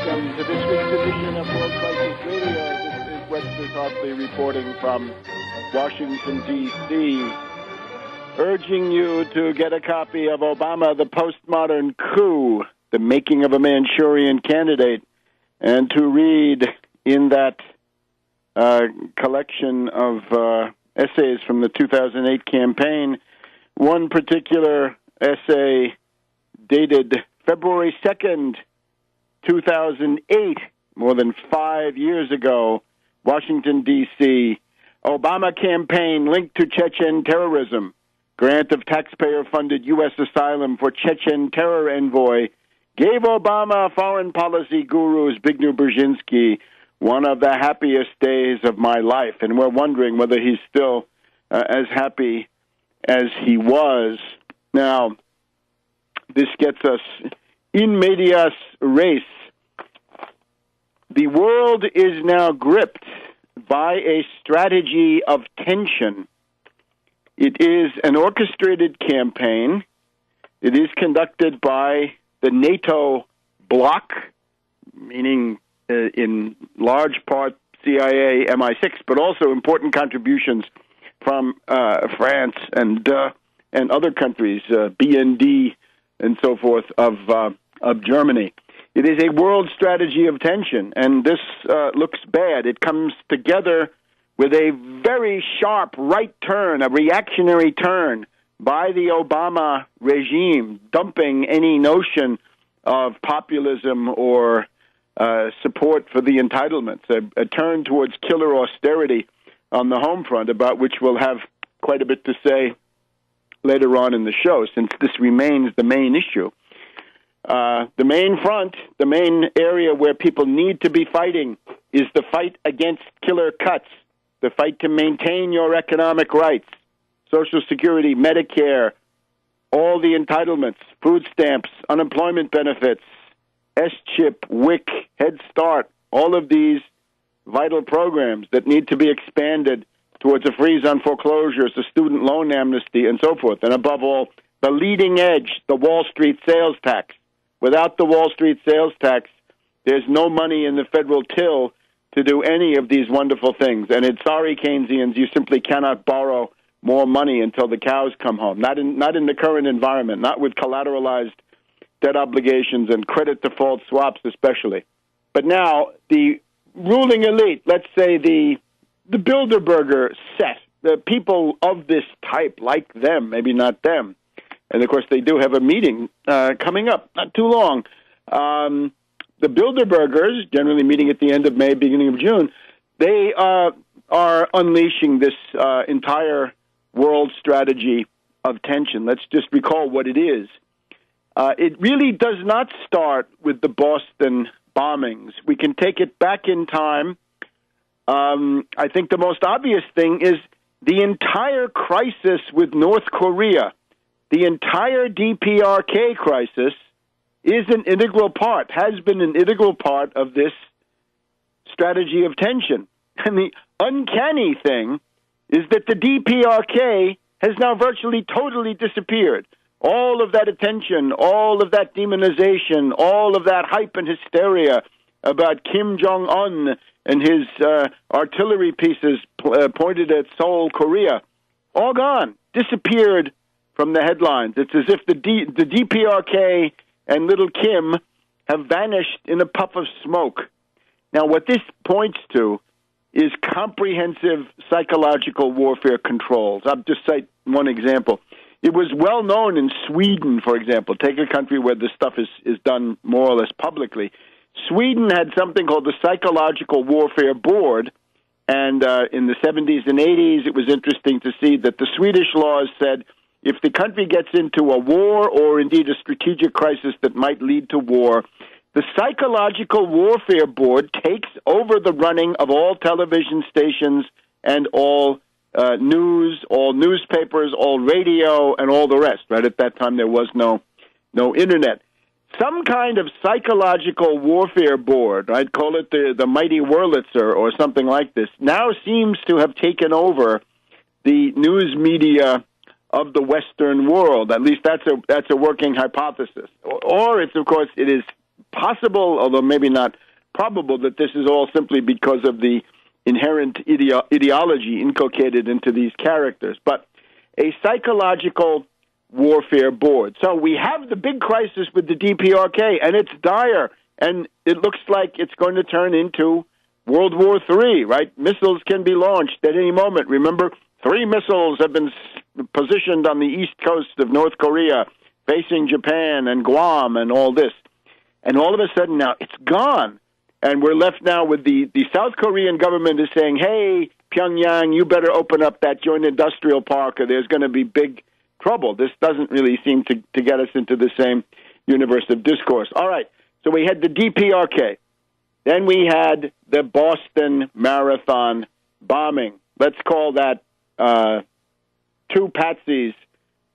welcome to this week's edition of World Crisis Radio. This is Webster Tarpley reporting from Washington, D.C., urging you to get a copy of Obama, the Postmodern Coup, the Making of a Manchurian Candidate, and to read in that collection of essays from the 2008 campaign, one particular essay dated February 2nd, 2008, more than 5 years ago, Washington, D.C., Obama campaign linked to Chechen terrorism, grant of taxpayer-funded U.S. asylum for Chechen terror envoy, gave Obama foreign policy guru Zbigniew Brzezinski one of the happiest days of my life. And we're wondering whether he's still as happy as he was. Now, this gets us in medias res. The world is now gripped by a strategy of tension. It is an orchestrated campaign. It is conducted by the NATO bloc, meaning in large part CIA, MI6, but also important contributions from France and other countries, BND and so forth of Germany. It is a world strategy of tension, and this looks bad. It comes together with a very sharp right turn, a reactionary turn by the Obama regime, dumping any notion of populism or support for the entitlements, a turn towards killer austerity on the home front, about which we'll have quite a bit to say later on in the show, since this remains the main issue. The main front, the main area where people need to be fighting is the fight against killer cuts, the fight to maintain your economic rights, Social Security, Medicare, all the entitlements, food stamps, unemployment benefits, S-CHIP, WIC, Head Start, all of these vital programs that need to be expanded towards a freeze on foreclosures, a student loan amnesty, and so forth. And above all, the leading edge, the Wall Street sales tax. Without the Wall Street sales tax, there's no money in the federal till to do any of these wonderful things. And it's sorry, Keynesians, you simply cannot borrow more money until the cows come home. Not in the current environment, not with collateralized debt obligations and credit default swaps especially. But now, the ruling elite, let's say the Bilderberger set, the people of this type, like them, maybe not them, and, of course, they do have a meeting coming up, not too long. The Bilderbergers, generally meeting at the end of May, beginning of June, they are unleashing this entire world strategy of tension. Let's just recall what it is. It really does not start with the Boston bombings. We can take it back in time. I think the most obvious thing is the entire crisis with North Korea. The entire DPRK crisis is an integral part, has been an integral part of this strategy of tension. And the uncanny thing is that the DPRK has now virtually totally disappeared. All of that attention, all of that demonization, all of that hype and hysteria about Kim Jong-un and his artillery pieces pointed at Seoul, Korea, all gone, disappeared from the headlines. It's as if the DPRK and little Kim have vanished in a puff of smoke. Now, what this points to is comprehensive psychological warfare controls. I'll just cite one example. It was well known in Sweden, for example. Take a country where this stuff is done more or less publicly. Sweden had something called the Psychological Warfare Board, and in the 70s and 80s, it was interesting to see that the Swedish laws said if the country gets into a war or indeed a strategic crisis that might lead to war, the Psychological Warfare Board takes over the running of all television stations and all news, all newspapers, all radio, and all the rest. Right at that time, there was no internet. Some kind of psychological warfare board, I'd call it the mighty Wurlitzer or something like this, now seems to have taken over the news media of the Western world. At least that's a working hypothesis. Or it's, of course, it is possible, although maybe not probable, that this is all simply because of the inherent ideology inculcated into these characters. But a psychological warfare board. So we have the big crisis with the DPRK, and it's dire, and it looks like it's going to turn into World War III, right? Missiles can be launched at any moment. Remember, 3 missiles have been positioned on the east coast of North Korea, facing Japan and Guam and all this. And all of a sudden now it's gone. And we're left now with the South Korean government is saying, hey, Pyongyang, you better open up that joint industrial park or there's going to be big trouble. This doesn't really seem to get us into the same universe of discourse. All right, so we had the DPRK. Then we had the Boston Marathon bombing. Let's call that 2 patsies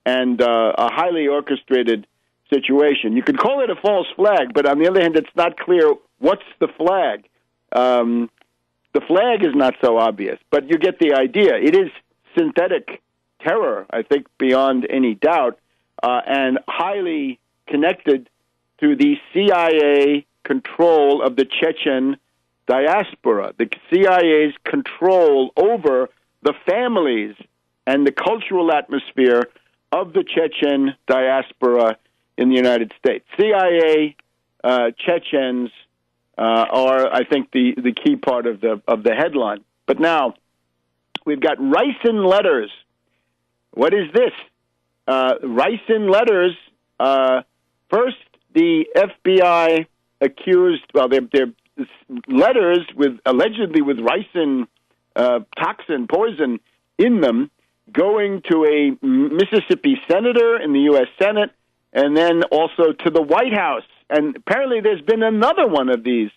and a highly orchestrated situation. You could call it a false flag, but on the other hand, it's not clear what's the flag. The flag is not so obvious, but you get the idea. It is synthetic terror, I think, beyond any doubt, and highly connected to the CIA control of the Chechen diaspora, the CIA's control over the families and the cultural atmosphere of the Chechen diaspora in the United States. CIA Chechens are, I think, the key part of the headline. But now we've got ricin letters. What is this? Ricin letters. First, the FBI accused. Well, they're letters allegedly with ricin toxin, poison in them, going to a Mississippi senator in the U.S. Senate, and then also to the White House. And apparently there's been another one of these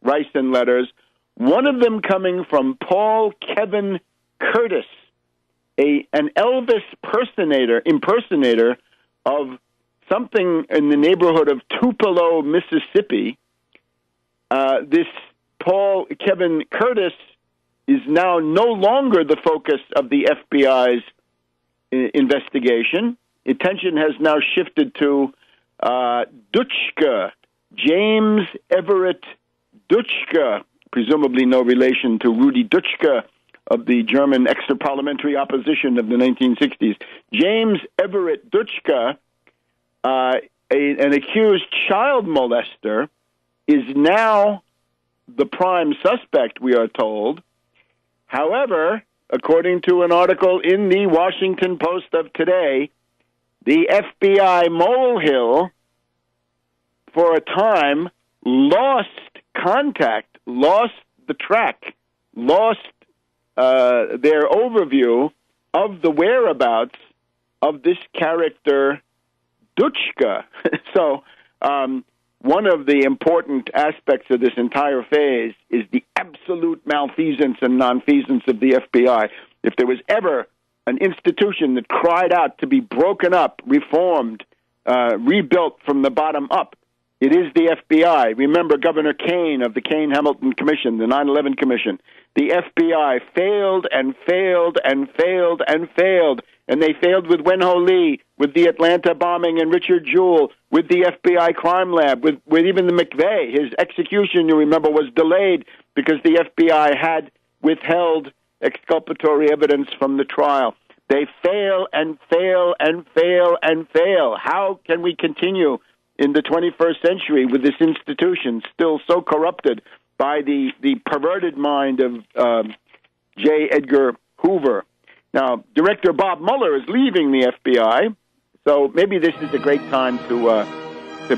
ricin letters, one of them coming from Paul Kevin Curtis, an Elvis impersonator of something in the neighborhood of Tupelo, Mississippi. This Paul Kevin Curtis is now no longer the focus of the FBI's investigation. Attention has now shifted to Dutschke, James Everett Dutschke, presumably no relation to Rudi Dutschke of the German extra-parliamentary opposition of the 1960s. James Everett Dutschke, an accused child molester, is now the prime suspect, we are told. However, according to an article in the Washington Post of today, the FBI molehill, for a time, lost contact, lost the track, lost their overview of the whereabouts of this character, Dutschke. So one of the important aspects of this entire phase is the absolute malfeasance and nonfeasance of the FBI. If there was ever an institution that cried out to be broken up, reformed, rebuilt from the bottom up, it is the FBI. Remember Governor Kane of the Kane-Hamilton Commission, the 9/11 Commission. The FBI failed and failed and failed and failed. And they failed with Wen-Ho Lee, with the Atlanta bombing and Richard Jewell, with the FBI crime lab, with even the McVeigh. His execution, you remember, was delayed because the FBI had withheld exculpatory evidence from the trial. They fail and fail and fail and fail. How can we continue in the 21st century with this institution still so corrupted by the perverted mind of J. Edgar Hoover? Now, Director Bob Mueller is leaving the FBI, so maybe this is a great time to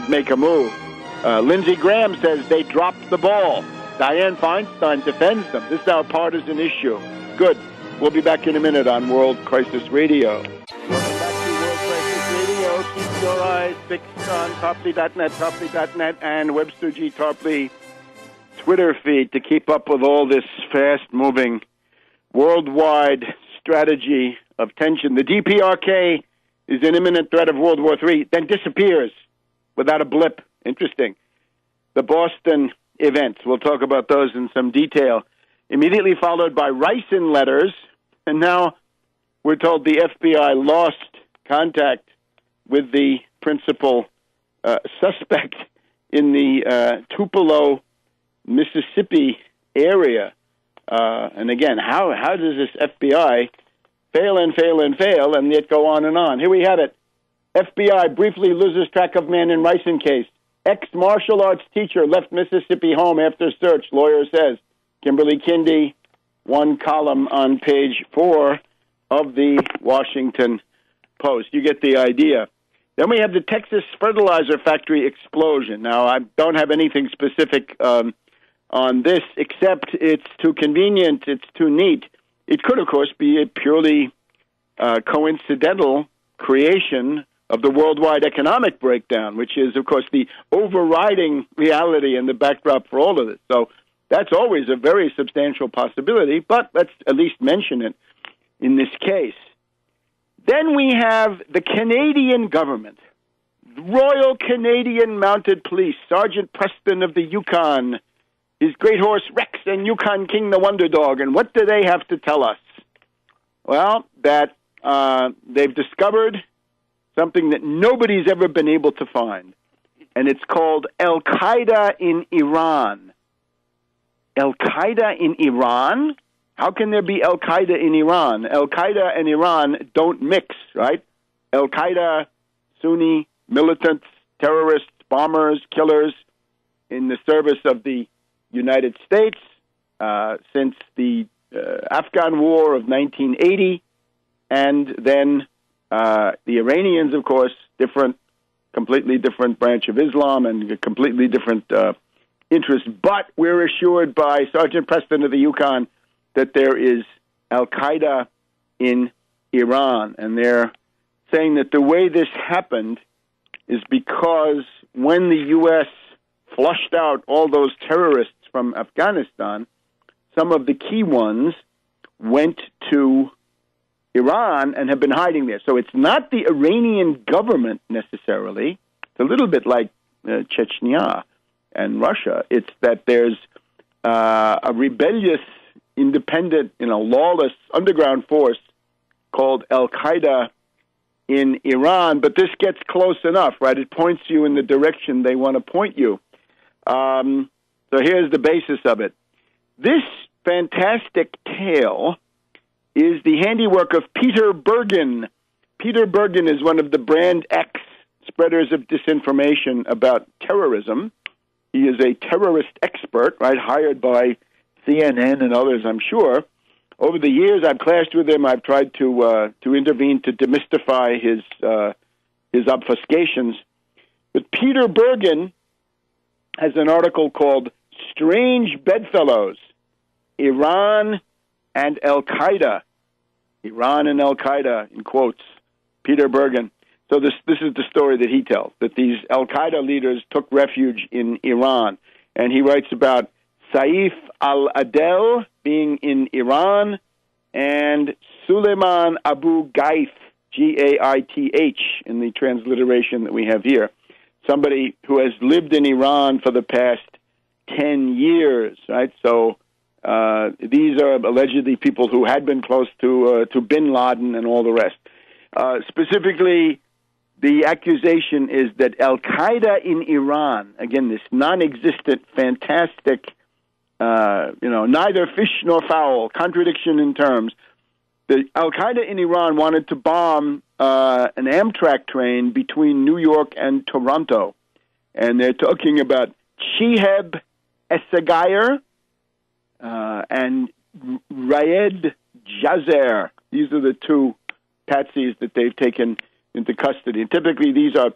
make a move. Lindsey Graham says they dropped the ball. Dianne Feinstein defends them. This is our partisan issue. Good. We'll be back in a minute on World Crisis Radio. Welcome back to World Crisis Radio. Keep your eyes fixed on Tarpley.net, and Webster G Tarpley Twitter feed to keep up with all this fast-moving worldwide strategy of tension. The DPRK is in imminent threat of World War III, then disappears without a blip. Interesting. The Boston events, we'll talk about those in some detail. Immediately followed by ricin letters, and now we're told the FBI lost contact with the principal suspect in the Tupelo, Mississippi area. And again, how does this FBI fail and yet go on and on? Here we have it. FBI briefly loses track of man in ricin case. Ex-martial arts teacher left Mississippi home after search, lawyer says. Kimberly Kindy, one column on page 4 of the Washington Post. You get the idea. Then we have the Texas fertilizer factory explosion. Now, I don't have anything specific on this, except it's too convenient, it's too neat. It could, of course, be a purely coincidental creation of the worldwide economic breakdown, which is, of course, the overriding reality and the backdrop for all of this. So that's always a very substantial possibility, but let's at least mention it in this case. Then we have the Canadian government, Royal Canadian Mounted Police, Sergeant Preston of the Yukon, his great horse Rex, and Yukon King the Wonder Dog. And what do they have to tell us? Well, that they've discovered something that nobody's ever been able to find, and it's called Al-Qaeda in Iran. Al-Qaeda in Iran? How can there be Al-Qaeda in Iran? Al-Qaeda and Iran don't mix, right? Al-Qaeda, Sunni, militants, terrorists, bombers, killers in the service of the United States since the Afghan War of 1980, and then the Iranians, of course, completely different branch of Islam and a completely different interest. But we're assured by Sergeant Preston of the Yukon that there is Al-Qaeda in Iran. And they're saying that the way this happened is because when the U.S. flushed out all those terrorists from Afghanistan, some of the key ones went to Iran and have been hiding there. So it's not the Iranian government necessarily. It's a little bit like Chechnya and Russia. It's that there's a rebellious, independent, lawless underground force called Al-Qaeda in Iran. But this gets close enough, right? It points you in the direction they want to point you. So here's the basis of it. This fantastic tale is the handiwork of Peter Bergen. Peter Bergen is one of the brand X spreaders of disinformation about terrorism. He is a terrorist expert, right, hired by CNN and others, I'm sure. Over the years, I've clashed with him. I've tried to intervene to demystify his obfuscations. But Peter Bergen has an article called Strange Bedfellows, Iran and Al-Qaeda. Iran and Al-Qaeda, in quotes, Peter Bergen. So this is the story that he tells, that these Al-Qaeda leaders took refuge in Iran. And he writes about Saif al-Adel being in Iran and Suleiman Abu Ghaith, Gaith, in the transliteration that we have here, somebody who has lived in Iran for the past 10 years, right? So these are allegedly people who had been close to bin Laden and all the rest. Specifically, the accusation is that Al-Qaeda in Iran, again, this non-existent, fantastic, neither fish nor fowl, contradiction in terms. The Al-Qaeda in Iran wanted to bomb an Amtrak train between New York and Toronto. And they're talking about Shihab Essegayer and Raed Jazer. These are the two patsies that they've taken into custody. And typically these are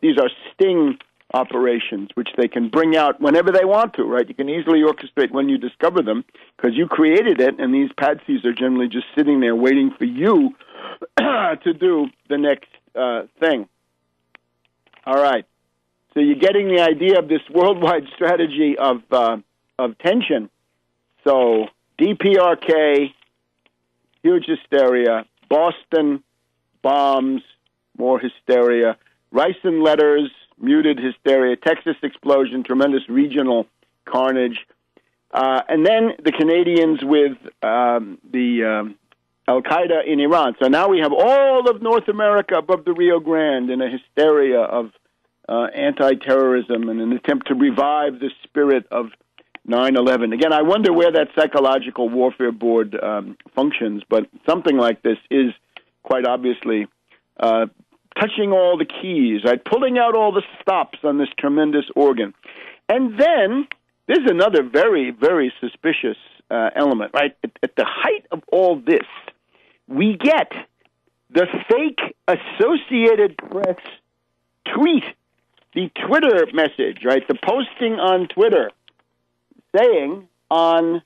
sting operations, which they can bring out whenever they want to, right? You can easily orchestrate when you discover them because you created it, and these patsies are generally just sitting there waiting for you to do the next thing. All right. So you're getting the idea of this worldwide strategy of tension. So DPRK, huge hysteria. Boston, bombs, more hysteria. Ricin letters, muted hysteria. Texas explosion, tremendous regional carnage. And then the Canadians with the Al-Qaeda in Iran. So now we have all of North America above the Rio Grande in a hysteria of anti-terrorism and an attempt to revive the spirit of 9/11. Again, I wonder where that psychological warfare board functions, but something like this is quite obviously touching all the keys, right? Pulling out all the stops on this tremendous organ. And then there's another very, very suspicious element, right? At the height of all this, we get the fake Associated Press tweet, the Twitter message, right? The posting on Twitter saying on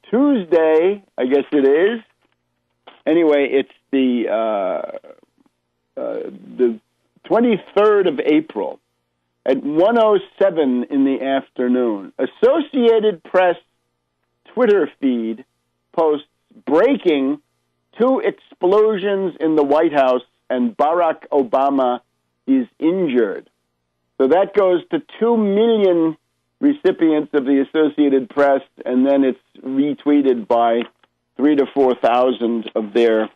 Tuesday, I guess it is. Anyway, it's the 23rd of April at 1:07 in the afternoon. Associated Press Twitter feed posts breaking: 2 explosions in the White House and Barack Obama is injured. So that goes to 2 million recipients of the Associated Press, and then it's retweeted by 3,000 to 4,000 of their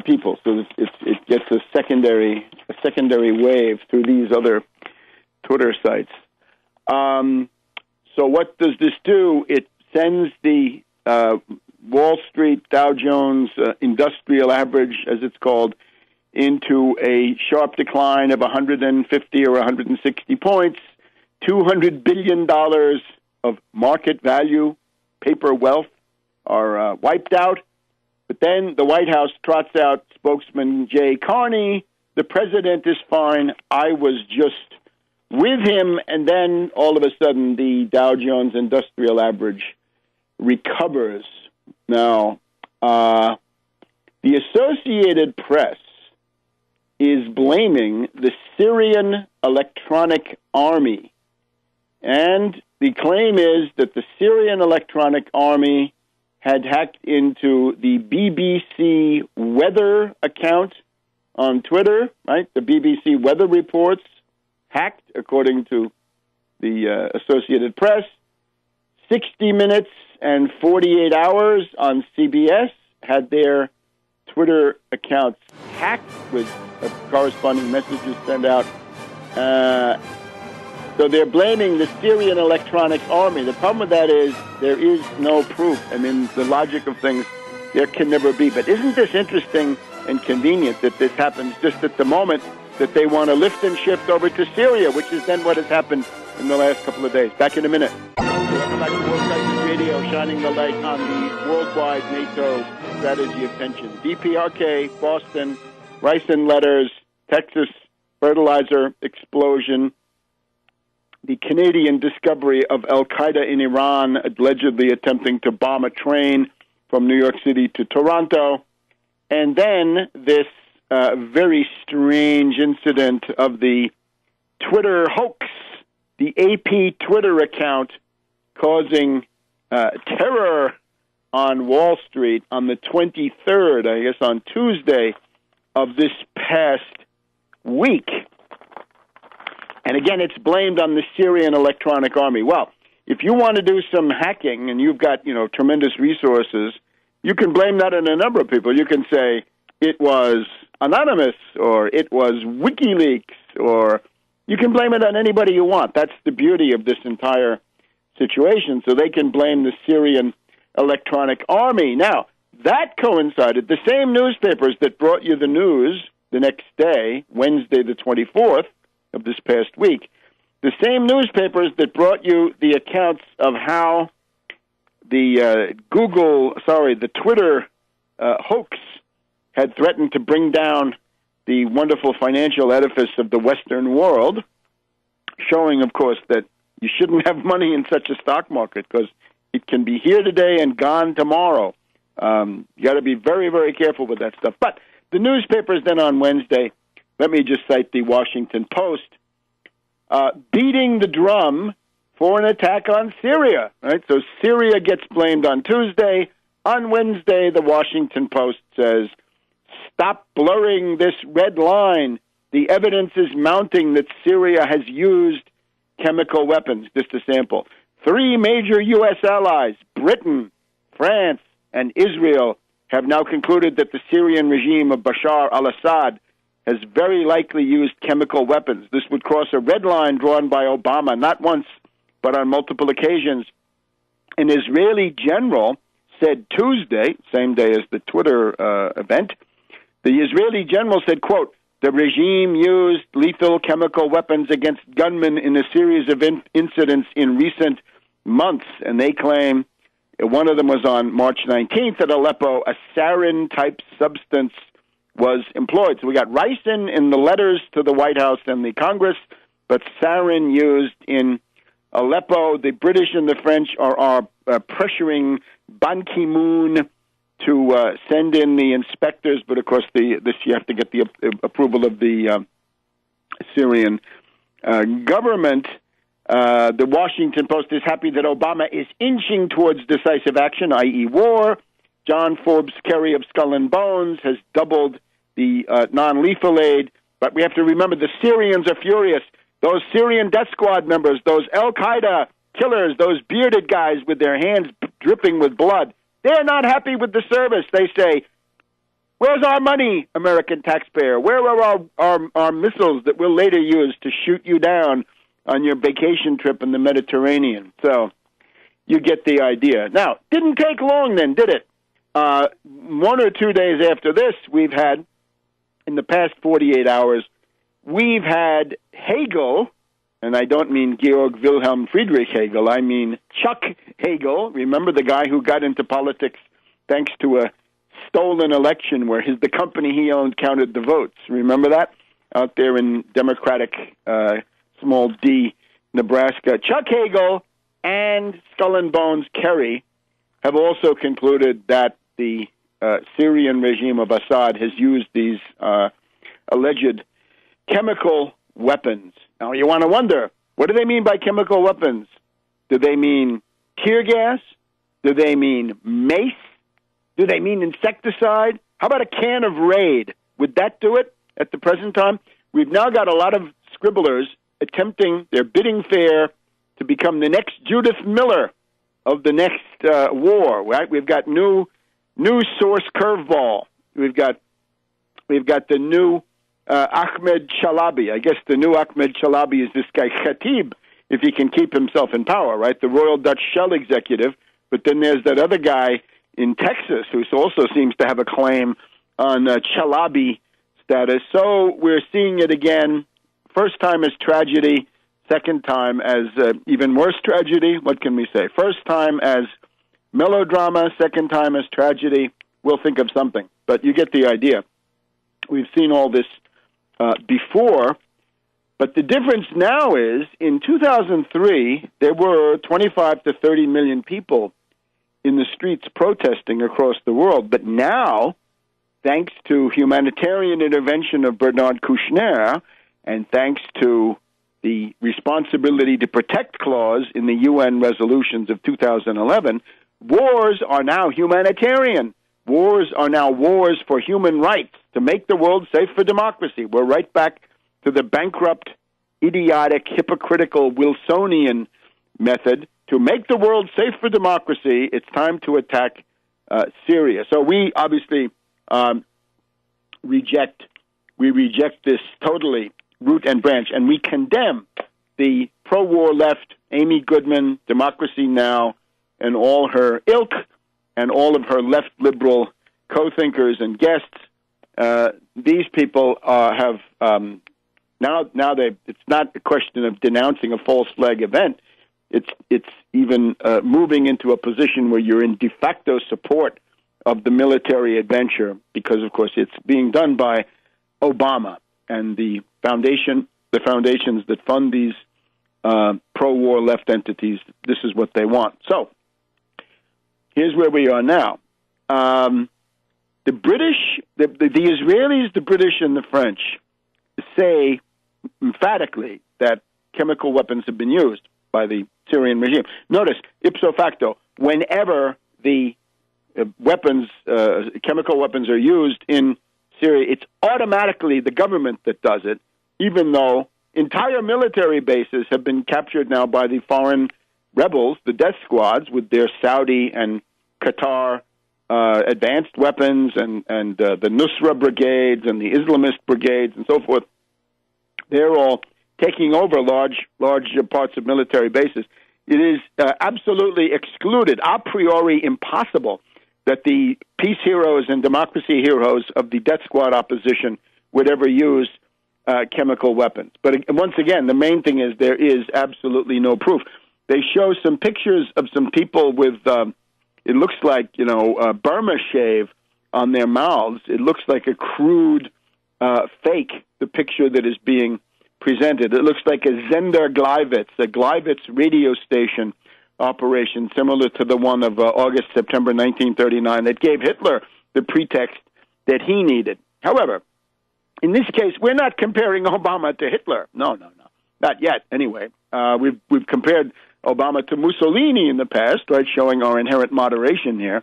people. So it gets a secondary wave through these other Twitter sites. So what does this do? It sends the Wall Street Dow Jones Industrial Average, as it's called, into a sharp decline of 150 or 160 points. $200 billion of market value, paper wealth, are wiped out. But then the White House trots out spokesman Jay Carney. The president is fine. I was just with him. And then all of a sudden, the Dow Jones Industrial Average recovers. Now, the Associated Press is blaming the Syrian Electronic Army. And the claim is that the Syrian Electronic Army had hacked into the BBC weather account on Twitter, right? The BBC weather reports hacked, according to the Associated Press. 60 Minutes and 48 Hours on CBS had their Twitter accounts hacked with corresponding messages sent out. So they're blaming the Syrian Electronic Army. The problem with that is there is no proof. I mean, the logic of things, there can never be. But isn't this interesting and convenient that this happens just at the moment that they want to lift and shift over to Syria, which is then what has happened in the last couple of days. Back in a minute. Welcome back to World Crisis Radio, shining the light on the worldwide NATO strategy of tension. DPRK, Boston, rice and letters, Texas fertilizer explosion, the Canadian discovery of al-Qaeda in Iran, allegedly attempting to bomb a train from New York City to Toronto, and then this very strange incident of the Twitter hoax, the AP Twitter account causing terror on Wall Street on the 23rd, I guess on Tuesday of this past week. And again, it's blamed on the Syrian Electronic Army. Well, if you want to do some hacking and you've got, tremendous resources, you can blame that on a number of people. You can say it was anonymous or it was WikiLeaks, or you can blame it on anybody you want. That's the beauty of this entire situation. So they can blame the Syrian Electronic Army. Now, that coincided, the same newspapers that brought you the news the next day, Wednesday the 24th, of this past week, the same newspapers that brought you the accounts of how the the Twitter hoax had threatened to bring down the wonderful financial edifice of the Western world, showing, of course, that you shouldn't have money in such a stock market because it can be here today and gone tomorrow. You got to be very, very careful with that stuff. But the newspapers then on Wednesday, let me just cite the Washington Post, beating the drum for an attack on Syria. Right? So Syria gets blamed on Tuesday. On Wednesday, the Washington Post says, stop blurring this red line. The evidence is mounting that Syria has used chemical weapons. Just a sample. 3 major U.S. allies, Britain, France, and Israel, have now concluded that the Syrian regime of Bashar al-Assad has very likely used chemical weapons. This would cross a red line drawn by Obama, not once, but on multiple occasions. An Israeli general said Tuesday, same day as the Twitter event, the Israeli general said, quote, "The regime used lethal chemical weapons against gunmen in a series of incidents in recent months." And they claim one of them was on March 19th at Aleppo. A sarin-type substance was employed. So we got ricin in the letters to the White House and the Congress, but sarin used in Aleppo. The British and the French are pressuring Ban Ki-moon to send in the inspectors, but of course you have to get the approval of the Syrian government. The Washington Post is happy that Obama is inching towards decisive action, i.e. war. John Forbes Kerry of Skull and Bones has doubled the non-lethal aid, but we have to remember the Syrians are furious. Those Syrian death squad members, those Al-Qaeda killers, those bearded guys with their hands dripping with blood, they're not happy with the service. They say, "Where's our money, American taxpayer? Where are our missiles that we'll later use to shoot you down on your vacation trip in the Mediterranean?" So you get the idea. Now, didn't take long then, did it? 1 or 2 days after this, we've had, in the past 48 hours, we've had Hegel, and I don't mean Georg Wilhelm Friedrich Hegel, I mean Chuck Hagel. Remember the guy who got into politics thanks to a stolen election where the company he owned counted the votes. Remember that? Out there in Democratic small d Nebraska. Chuck Hagel and Skull and Bones Kerry have also concluded that the Syrian regime of Assad has used these alleged chemical weapons. Now, you want to wonder, what do they mean by chemical weapons? Do they mean tear gas? Do they mean mace? Do they mean insecticide? How about a can of Raid? Would that do it at the present time? We've now got a lot of scribblers attempting their bidding fair to become the next Judith Miller of the next war, right? We've got new source curveball. We've got the new Ahmed Chalabi. I guess the new Ahmed Chalabi is this guy Khatib, if he can keep himself in power, right? The Royal Dutch Shell executive. But then there's that other guy in Texas who also seems to have a claim on Chalabi status. So we're seeing it again. First time as tragedy, second time as even worse tragedy. What can we say? First time as melodrama, second time as tragedy. We'll think of something. But you get the idea. We've seen all this before, but the difference now is in 2003, there were 25 to 30 million people in the streets protesting across the world. But now, thanks to humanitarian intervention of Bernard Kouchner and thanks to the responsibility to protect clause in the UN resolutions of 2011, wars are now humanitarian. Wars are now wars for human rights, to make the world safe for democracy. We're right back to the bankrupt, idiotic, hypocritical Wilsonian method. To make the world safe for democracy, it's time to attack Syria. So we obviously reject this totally, root and branch, and we condemn the pro-war left, Amy Goodman, Democracy Now!, and all her ilk, and all of her left liberal co-thinkers and guests. These people have now it's not a question of denouncing a false flag event. It's even moving into a position where you're in de facto support of the military adventure because, of course, it's being done by Obama and the foundations that fund these pro-war left entities. This is what they want. So here's where we are now. The British, the Israelis, the British, and the French say emphatically that chemical weapons have been used by the Syrian regime. Notice, ipso facto, whenever the chemical weapons are used in Syria, it's automatically the government that does it, even though entire military bases have been captured now by the foreign rebels, the death squads, with their Saudi and Qatar advanced weapons and the Nusra brigades and the Islamist brigades and so forth, they're all taking over large parts of military bases. It is absolutely excluded, a priori impossible, that the peace heroes and democracy heroes of the death squad opposition would ever use chemical weapons. But once again, the main thing is there is absolutely no proof. They show some pictures of some people with, it looks like, Burma shave on their mouths. It looks like a crude fake, the picture that is being presented. It looks like a Zender Gleiwitz, a Gleiwitz radio station operation similar to the one of August, September 1939 that gave Hitler the pretext that he needed. However, in this case, we're not comparing Obama to Hitler. No. Not yet, anyway. We've compared Obama to Mussolini in the past, right, showing our inherent moderation here.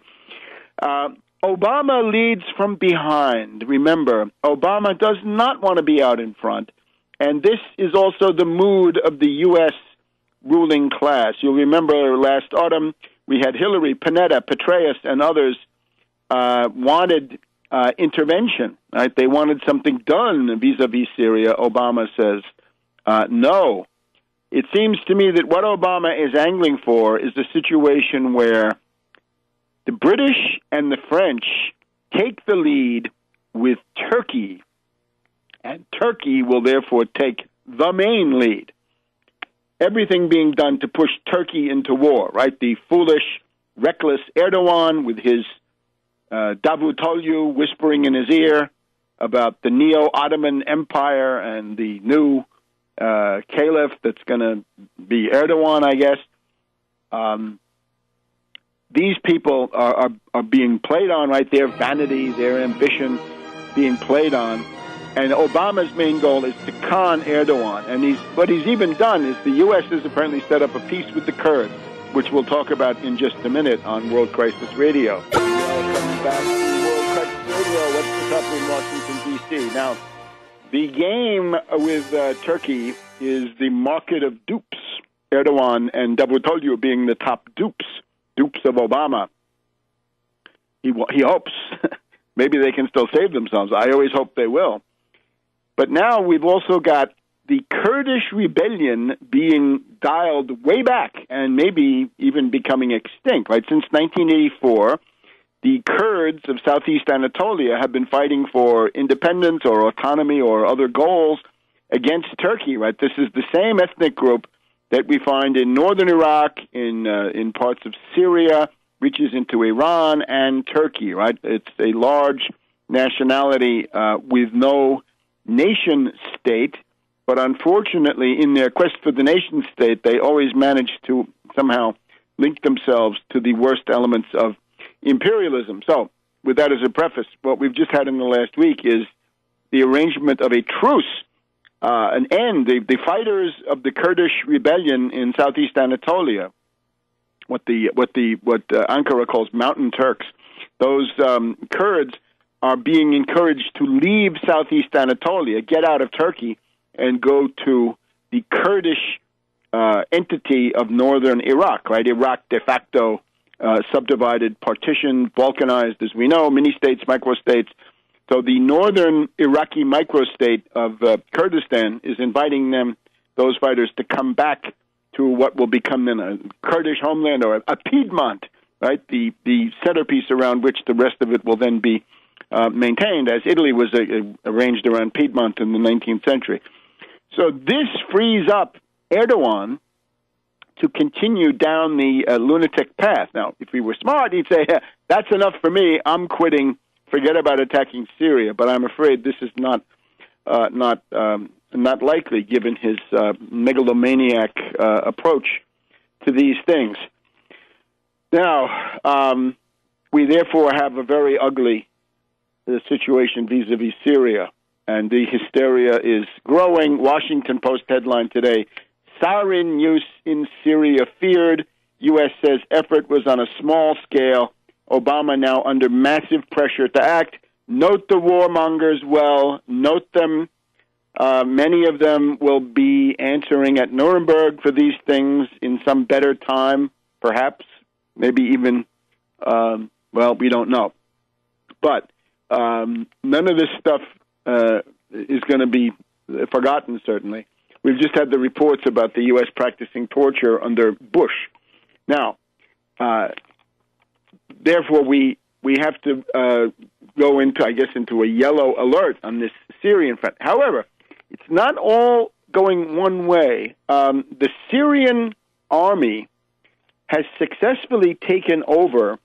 Obama leads from behind. Remember, Obama does not want to be out in front, and this is also the mood of the U.S. ruling class. You'll remember last autumn we had Hillary, Panetta, Petraeus, and others wanted intervention, right? They wanted something done vis-a-vis Syria. Obama says no. It seems to me that what Obama is angling for is a situation where the British and the French take the lead with Turkey, and Turkey will therefore take the main lead. Everything being done to push Turkey into war, right? The foolish, reckless Erdogan with his Davutoglu whispering in his ear about the Neo-Ottoman Empire and the new caliph that's going to be Erdogan, I guess. These people are being played on, right? Their vanity, their ambition being played on. And Obama's main goal is to con Erdogan. And what he's even done is the U.S. has apparently set up a peace with the Kurds, which we'll talk about in just a minute on World Crisis Radio. Welcome back to World Crisis Radio, Webster Tarpley in Washington, D.C. Now, the game with Turkey is the market of dupes. Erdogan and Davutoglu being the top dupes of Obama. He hopes. Maybe they can still save themselves. I always hope they will. But now we've also got the Kurdish rebellion being dialed way back and maybe even becoming extinct. Right? Since 1984, the Kurds of southeast Anatolia have been fighting for independence or autonomy or other goals against Turkey. Right? This is the same ethnic group that we find in northern Iraq, in parts of Syria, reaches into Iran and Turkey. Right? It's a large nationality with no nation state, but unfortunately, in their quest for the nation state, they always manage to somehow link themselves to the worst elements of imperialism. So, with that as a preface, what we've just had in the last week is the arrangement of a truce, an end. The fighters of the Kurdish rebellion in southeast Anatolia, what Ankara calls Mountain Turks, those Kurds are being encouraged to leave southeast Anatolia, get out of Turkey, and go to the Kurdish entity of northern Iraq, right? Iraq de facto subdivided, partitioned, balkanized, as we know, mini-states, microstates. So the northern Iraqi microstate of Kurdistan is inviting those fighters, to come back to what will become then a Kurdish homeland, or a Piedmont, right? The centerpiece around which the rest of it will then be maintained, as Italy was arranged around Piedmont in the 19th century. So this frees up Erdogan to continue down the lunatic path. Now, if he were smart, he'd say, that's enough for me, I'm quitting, forget about attacking Syria. But I'm afraid this is not likely, given his megalomaniac approach to these things. Now, we therefore have a very ugly situation vis-a-vis Syria, and the hysteria is growing. Washington Post headline today, sarin use in Syria feared. U.S. says effort was on a small scale. Obama now under massive pressure to act. Note the warmongers well. Note them. Many of them will be answering at Nuremberg for these things in some better time, perhaps, maybe even Well, we don't know. But none of this stuff is going to be forgotten, certainly. We've just had the reports about the U.S. practicing torture under Bush. Now, therefore, we have to go into a yellow alert on this Syrian front. However, it's not all going one way. The Syrian army has successfully taken over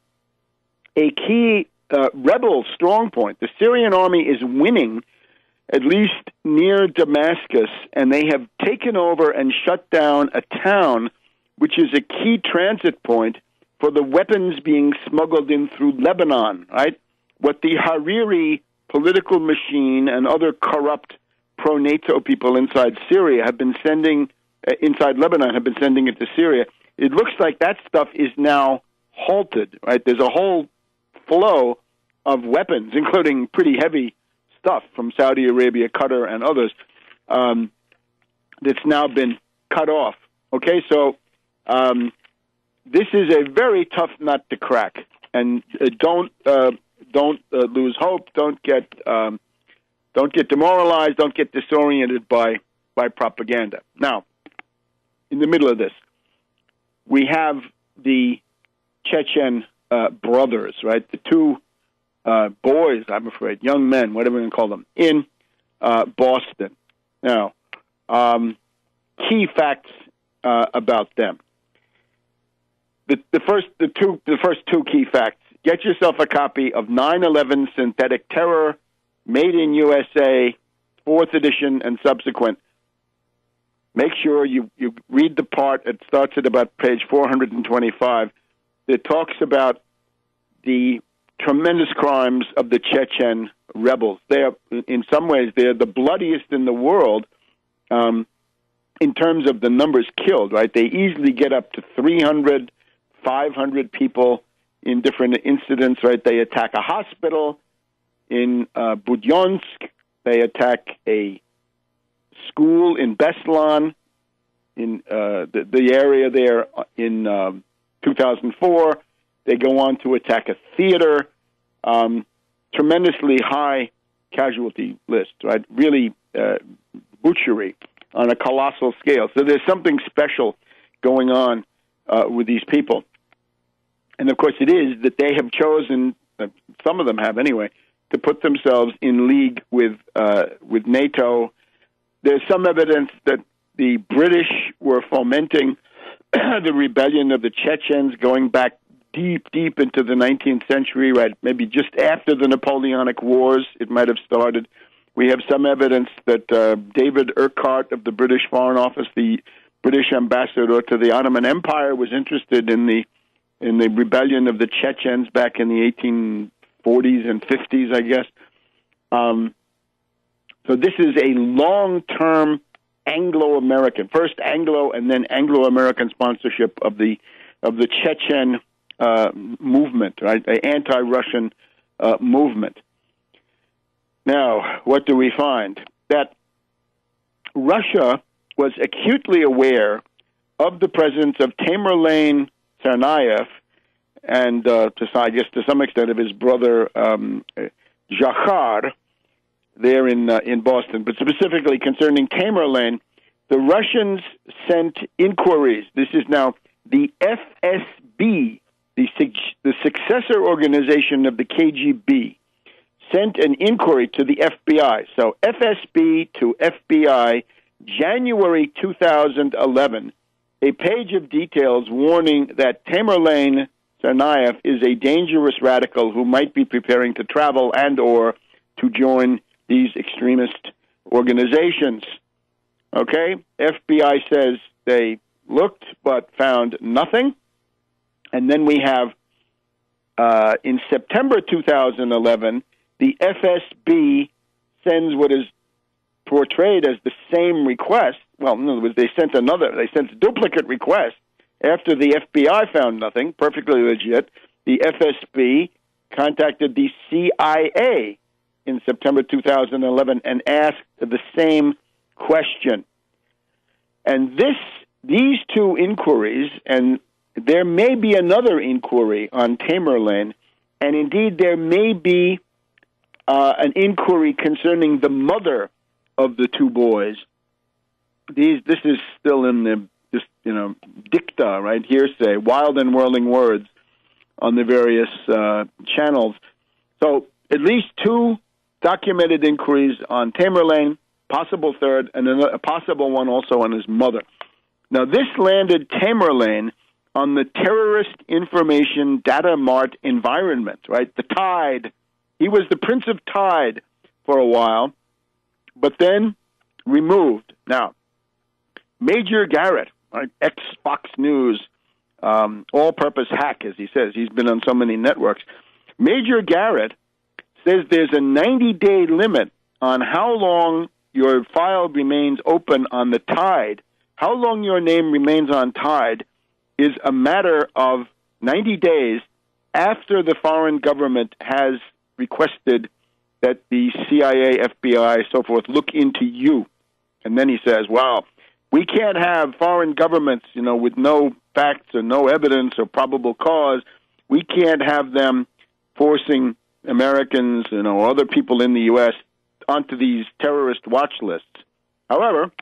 a key rebel strongpoint. The Syrian army is winning, at least near Damascus, and they have taken over and shut down a town which is a key transit point for the weapons being smuggled in through Lebanon, right? What the Hariri political machine and other corrupt pro-NATO people inside Syria have been sending, inside Lebanon, have been sending it to Syria. It looks like that stuff is now halted, right? There's a whole flow of weapons, including pretty heavy stuff from Saudi Arabia, Qatar, and others, that's now been cut off. Okay, so this is a very tough nut to crack, and don't lose hope. Don't get demoralized. Don't get disoriented by propaganda. Now, in the middle of this, we have the Chechen brothers, right? The two boys, I'm afraid, young men, whatever we can call them, in Boston. Now, key facts about them. The first two key facts. Get yourself a copy of 9/11 Synthetic Terror, Made in USA, 4th edition and subsequent. Make sure you read the part. It starts at about page 425. It talks about the tremendous crimes of the Chechen rebels. In some ways, they're the bloodiest in the world in terms of the numbers killed, right? They easily get up to 300, 500 people in different incidents, right? They attack a hospital in Budyansk. They attack a school in Beslan, in the area there in 2004. They go on to attack a theater. Tremendously high casualty list, right? Really butchery on a colossal scale. So there's something special going on with these people. And, of course, it is that they have chosen, some of them have anyway, to put themselves in league with NATO. There's some evidence that the British were fomenting the rebellion of the Chechens going back deep into the 19th century, right? Maybe just after the Napoleonic Wars, it might have started. We have some evidence that David Urquhart of the British Foreign Office, the British ambassador to the Ottoman Empire, was interested in the rebellion of the Chechens back in the 1840s and 50s, I guess. So this is a long-term Anglo-American, first Anglo and then Anglo-American sponsorship of the Chechen movement, right? An anti-Russian movement. Now, what do we find? That Russia was acutely aware of the presence of Tamerlane Tsarnaev and, I guess to some extent, of his brother Zakhar there in Boston. But specifically concerning Tamerlane, the Russians sent inquiries. This is now the FSB, the successor organization of the KGB, sent an inquiry to the FBI. So FSB to FBI, January 2011, a page of details warning that Tamerlane Tsarnaev is a dangerous radical who might be preparing to travel and or to join these extremist organizations. Okay? FBI says they looked but found nothing. And then we have, in September 2011, the FSB sends what is portrayed as the same request. Well, in other words, they sent a duplicate request after the FBI found nothing, perfectly legit. The FSB contacted the CIA in September 2011 and asked the same question. And these two inquiries, and there may be another inquiry on Tamerlane, And indeed, there may be an inquiry concerning the mother of the two boys. This is still in the dicta, right? Hearsay, wild and whirling words on the various channels. So at least two documented inquiries on Tamerlane, possible third, and a possible one also on his mother. Now, this landed Tamerlane on the Terrorist Information Data Mart environment, right? The Tide. He was the Prince of Tide for a while, but then removed. Now, Major Garrett, right, ex-Fox News, all-purpose hack, as he says. He's been on so many networks. Major Garrett says there's a 90-day limit on how long your file remains open on the Tide. How long your name remains on Tide is a matter of 90 days after the foreign government has requested that the CIA, FBI, so forth, look into you. And then he says, well, we can't have foreign governments, with no facts or no evidence or probable cause. We can't have them forcing Americans, or other people in the U.S. onto these terrorist watch lists. However,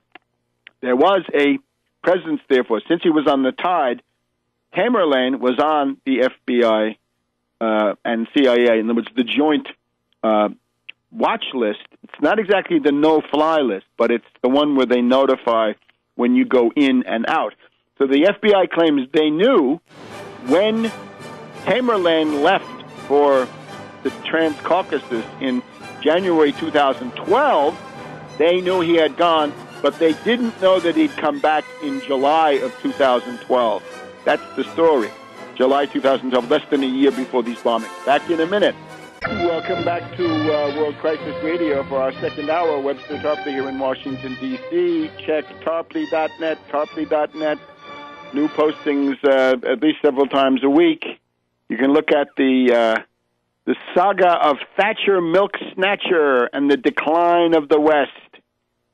there was a presence, therefore. Since he was on the Tide, Tamerlane was on the FBI and CIA, in other words, the joint watch list. It's not exactly the no-fly list, but it's the one where they notify when you go in and out. So the FBI claims they knew when Tamerlane left for the Trans-Caucasus in January 2012, they knew he had gone, but they didn't know that he'd come back in July of 2012. That's the story. July 2012, less than a year before these bombings. Back in a minute. Welcome back to World Crisis Radio for our second hour. Webster Tarpley here in Washington, D.C. Check tarpley.net, tarpley.net. New postings at least several times a week. You can look at the saga of Thatcher Milk Snatcher and the decline of the West.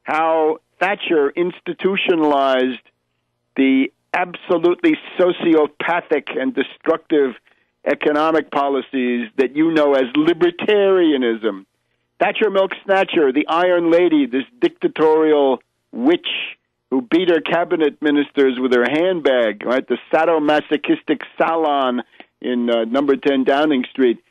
How Thatcher institutionalized the absolutely sociopathic and destructive economic policies that you know as libertarianism. Thatcher Milk Snatcher, the Iron Lady, this dictatorial witch who beat her cabinet ministers with her handbag, right? The sadomasochistic salon in number 10 Downing Street.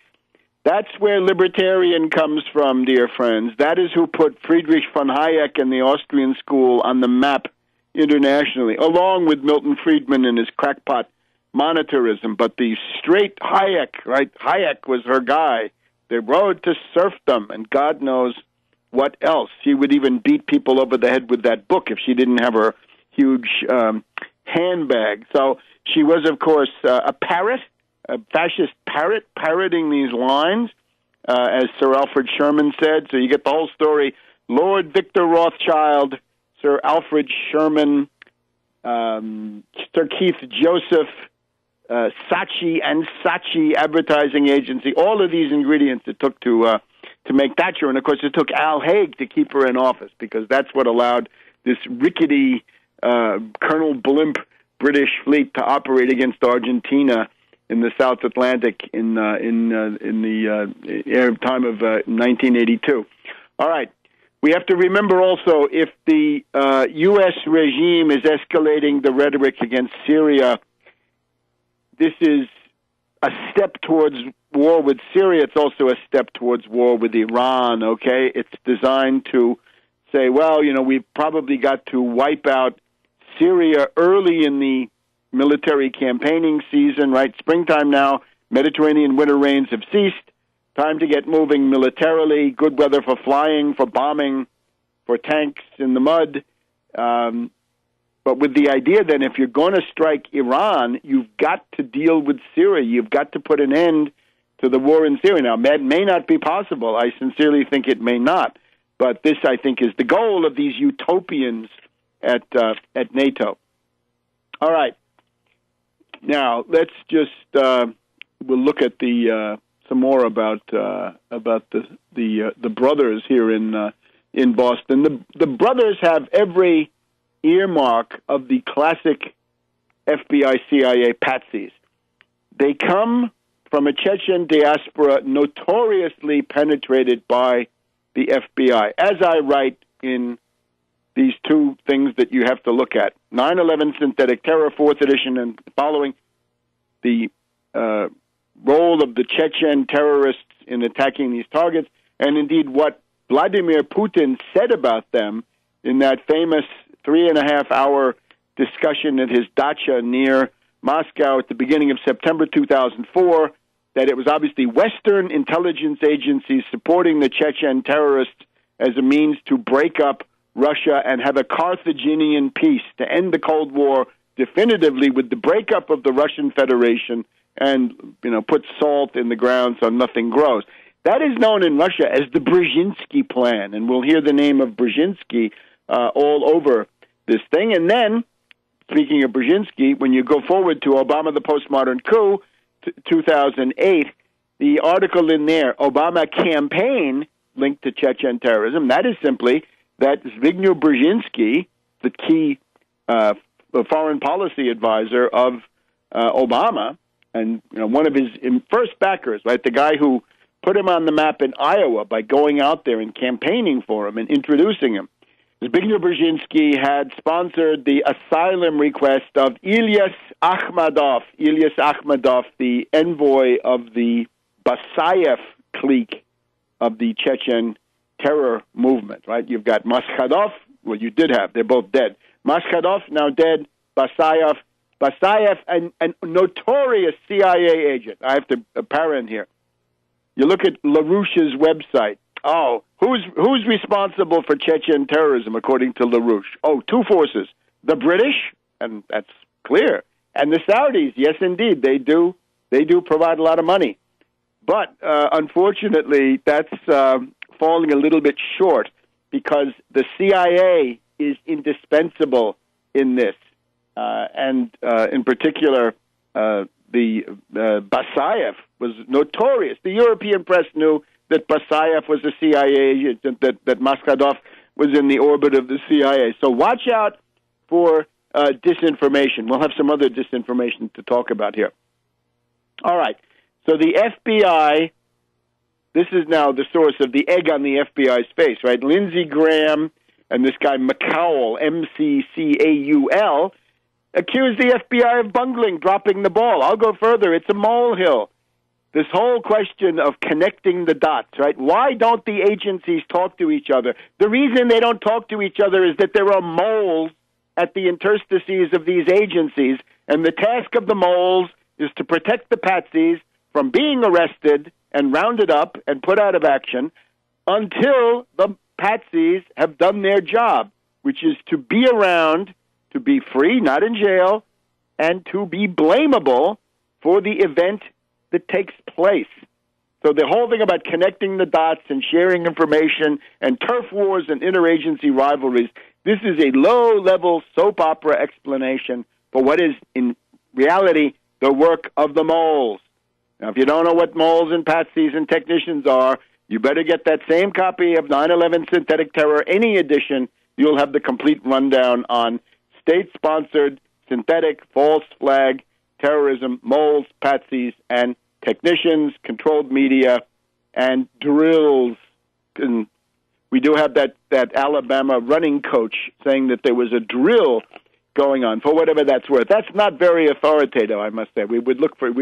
That's where libertarian comes from, dear friends. That is who put Friedrich von Hayek and the Austrian school on the map internationally, along with Milton Friedman and his crackpot monetarism. But the straight Hayek, right? Hayek was her guy. The road to serfdom, and God knows what else. She would even beat people over the head with that book if she didn't have her huge handbag. So she was, of course, a parrot, a fascist parrot, parroting these lines, as Sir Alfred Sherman said. So you get the whole story. Lord Victor Rothschild, Sir Alfred Sherman, Sir Keith Joseph, Saatchi and Saatchi Advertising Agency, all of these ingredients it took to make Thatcher. And, of course, it took Al Haig to keep her in office because that's what allowed this rickety Colonel Blimp British fleet to operate against Argentina in the South Atlantic in the time of 1982. All right. We have to remember also, if the U.S. regime is escalating the rhetoric against Syria, this is a step towards war with Syria. It's also a step towards war with Iran, okay? It's designed to say, well, we've probably got to wipe out Syria early in the military campaigning season, right? Springtime now, Mediterranean winter rains have ceased. Time to get moving militarily, good weather for flying, for bombing, for tanks in the mud. But with the idea that if you're going to strike Iran, you've got to deal with Syria. You've got to put an end to the war in Syria. Now, that may not be possible. I sincerely think it may not. But this, I think, is the goal of these utopians at NATO. All right. Now, let's just we'll look at some more about the brothers here in Boston. The brothers have every earmark of the classic FBI CIA patsies. They come from a Chechen diaspora notoriously penetrated by the FBI. As I write in these two things that you have to look at, 9/11 Synthetic Terror, 4th edition and following, the role of the Chechen terrorists in attacking these targets, and indeed what Vladimir Putin said about them in that famous 3.5-hour discussion at his dacha near Moscow at the beginning of September 2004, that it was obviously Western intelligence agencies supporting the Chechen terrorists as a means to break up Russia and have a Carthaginian peace, to end the Cold War definitively with the breakup of the Russian Federation and, put salt in the ground so nothing grows. That is known in Russia as the Brzezinski Plan, and we'll hear the name of Brzezinski all over this thing. And then, speaking of Brzezinski, when you go forward to Obama, the postmodern coup, 2008, the article in there, Obama campaign linked to Chechen terrorism, that is simply that Zbigniew Brzezinski, the key foreign policy advisor of Obama, and one of his first backers, right, the guy who put him on the map in Iowa by going out there and campaigning for him and introducing him. Zbigniew Brzezinski had sponsored the asylum request of Ilyas Akhmadov, the envoy of the Basayev clique of the Chechen terror movement, right? You've got Maskhadov, well, you did have, they're both dead. Maskhadov, now dead, Basayev, a notorious CIA agent. I have to parent here. You look at LaRouche's website. Oh, who's responsible for Chechen terrorism, according to LaRouche? Oh, two forces. The British, and that's clear, and the Saudis. Yes, indeed, they do provide a lot of money. But unfortunately, that's falling a little bit short because the CIA is indispensable in this. And in particular, the Basayev was notorious. The European press knew that Basayev was a CIA agent, that Maskhadov was in the orbit of the CIA. So watch out for disinformation. We'll have some other disinformation to talk about here. All right. So the FBI, this is now the source of the egg on the FBI's face, right? Lindsey Graham and this guy McCaul, McCaul, accused the FBI of bungling, dropping the ball. I'll go further. It's a molehill. This whole question of connecting the dots, right? Why don't the agencies talk to each other? The reason they don't talk to each other is that there are moles at the interstices of these agencies, and the task of the moles is to protect the patsies from being arrested and rounded up and put out of action until the patsies have done their job, which is to be around, to be free, not in jail, and to be blamable for the event that takes place. So the whole thing about connecting the dots and sharing information and turf wars and interagency rivalries, this is a low-level soap opera explanation for what is, in reality, the work of the moles. Now, if you don't know what moles and patsies and technicians are, you better get that same copy of 9/11 Synthetic Terror, any edition. You'll have the complete rundown on state-sponsored, synthetic, false flag terrorism, moles, patsies, and technicians, controlled media, and drills. And we do have that Alabama running coach saying that there was a drill going on, for whatever that's worth. That's not very authoritative, I must say. We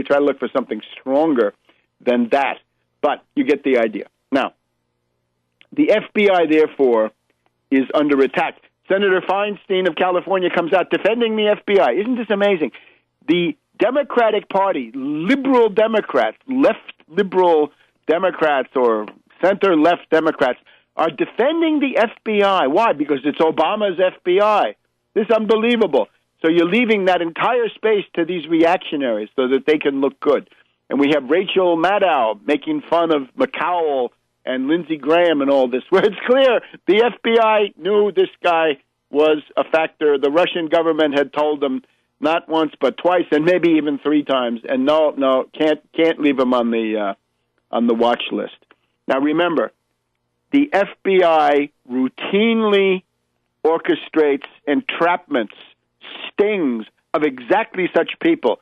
try to look for something stronger than that, but you get the idea. Now, the FBI, therefore, is under attack. Senator Feinstein of California comes out defending the FBI. Isn't this amazing? The Democratic Party, liberal Democrats, left liberal Democrats or center-left Democrats are defending the FBI. Why? Because it's Obama's FBI. This is unbelievable. So you're leaving that entire space to these reactionaries so that they can look good. And we have Rachel Maddow making fun of McCaul and Lindsey Graham and all this, where it's clear the FBI knew this guy was a factor. The Russian government had told them not once but twice, and maybe even 3 times. And no, can't leave him on the watch list. Now remember, the FBI routinely orchestrates entrapments, stings of exactly such people.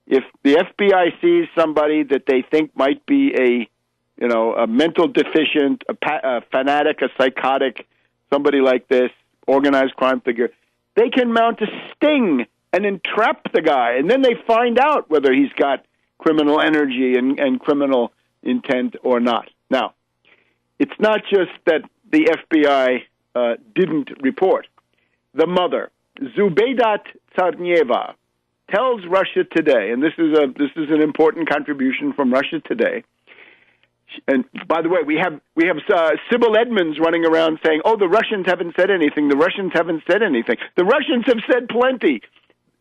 If the FBI sees somebody that they think might be a mental deficient, a fanatic, a psychotic, somebody like this, organized crime figure, they can mount a sting and entrap the guy, and then they find out whether he's got criminal energy and criminal intent or not. Now, it's not just that the FBI didn't report. The mother, Zubeydat Tsarnaeva, tells Russia Today, and this is an important contribution from Russia Today. And by the way, we have Sybil Edmonds running around saying, "Oh, the Russians haven't said anything. The Russians haven't said anything." The Russians have said plenty.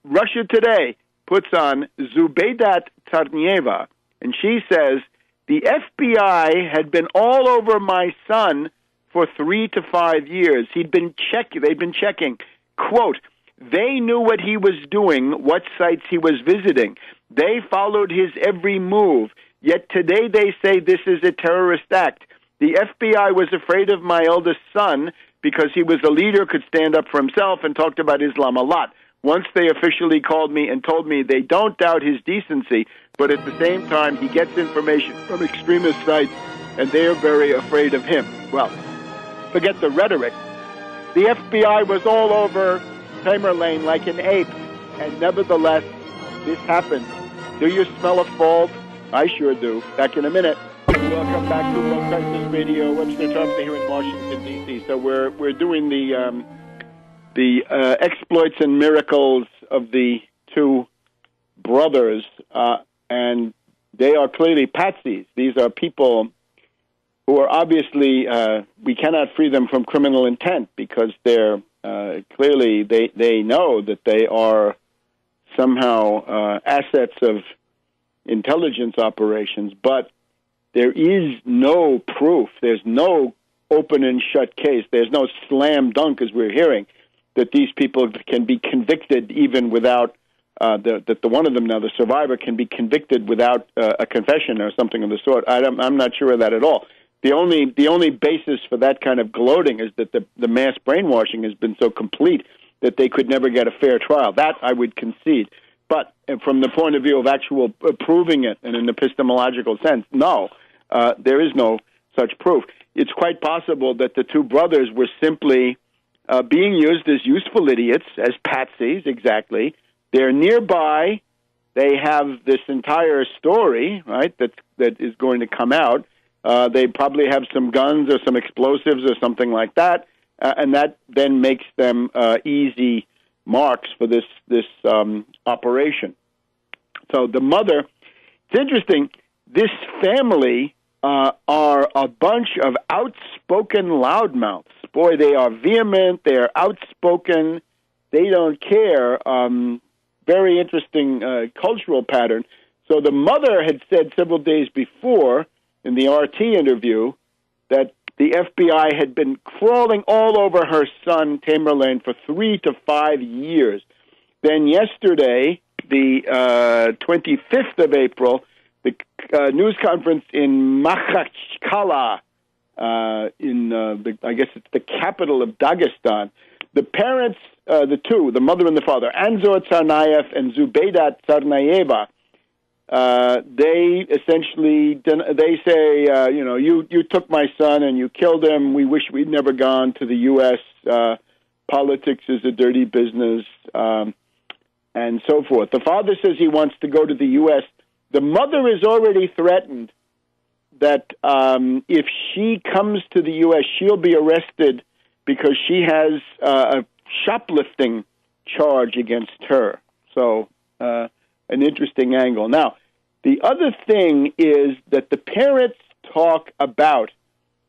Russia Today puts on Zubeydat Tsarnaeva, and she says, "The FBI had been all over my son for 3 to 5 years. They'd been checking. Quote, they knew what he was doing, what sites he was visiting. They followed his every move. Yet today they say this is a terrorist act. The FBI was afraid of my eldest son because he was a leader, could stand up for himself, and talked about Islam a lot. Once they officially called me and told me they don't doubt his decency, but at the same time he gets information from extremist sites, and they are very afraid of him." Well, forget the rhetoric. The FBI was all over Tamerlane like an ape, and nevertheless, this happened. Do you smell a fault? I sure do. Back in a minute. Welcome back to World Crisis Radio. Webster Tarpley here in Washington, D.C. So we're doing the exploits and miracles of the two brothers, and they are clearly patsies. These are people who are obviously, we cannot free them from criminal intent because they're clearly, they know that they are somehow assets of intelligence operations, but there is no proof. There's no open and shut case. There's no slam dunk, as we're hearing, that these people can be convicted even without that the one of them now, the survivor, can be convicted without a confession or something of the sort. I'm not sure of that at all. The only basis for that kind of gloating is that the mass brainwashing has been so complete that they could never get a fair trial. That I would concede. But from the point of view of actual proving it in an epistemological sense, no, there is no such proof. It's quite possible that the two brothers were simply being used as useful idiots, as patsies, exactly. They're nearby. They have this entire story, right, that is going to come out. They probably have some guns or some explosives or something like that, and that then makes them easy marks for this operation. So the mother, it's interesting, this family are a bunch of outspoken loudmouths. Boy, they are vehement, they are outspoken, they don't care. Very interesting cultural pattern. So the mother had said several days before in the RT interview that the FBI had been crawling all over her son, Tamerlane, for 3 to 5 years. Then yesterday, the 25th of April, the news conference in Makhachkala, I guess it's the capital of Dagestan, the parents, the two, the mother and the father, Anzor Tsarnaev and Zubeydat Tsarnaeva, they essentially, they say, you took my son and you killed him. We wish we'd never gone to the U.S. Politics is a dirty business, and so forth. The father says he wants to go to the U.S. The mother is already threatened that if she comes to the U.S., she'll be arrested because she has a shoplifting charge against her. So an interesting angle. Now, the other thing is that the parents talk about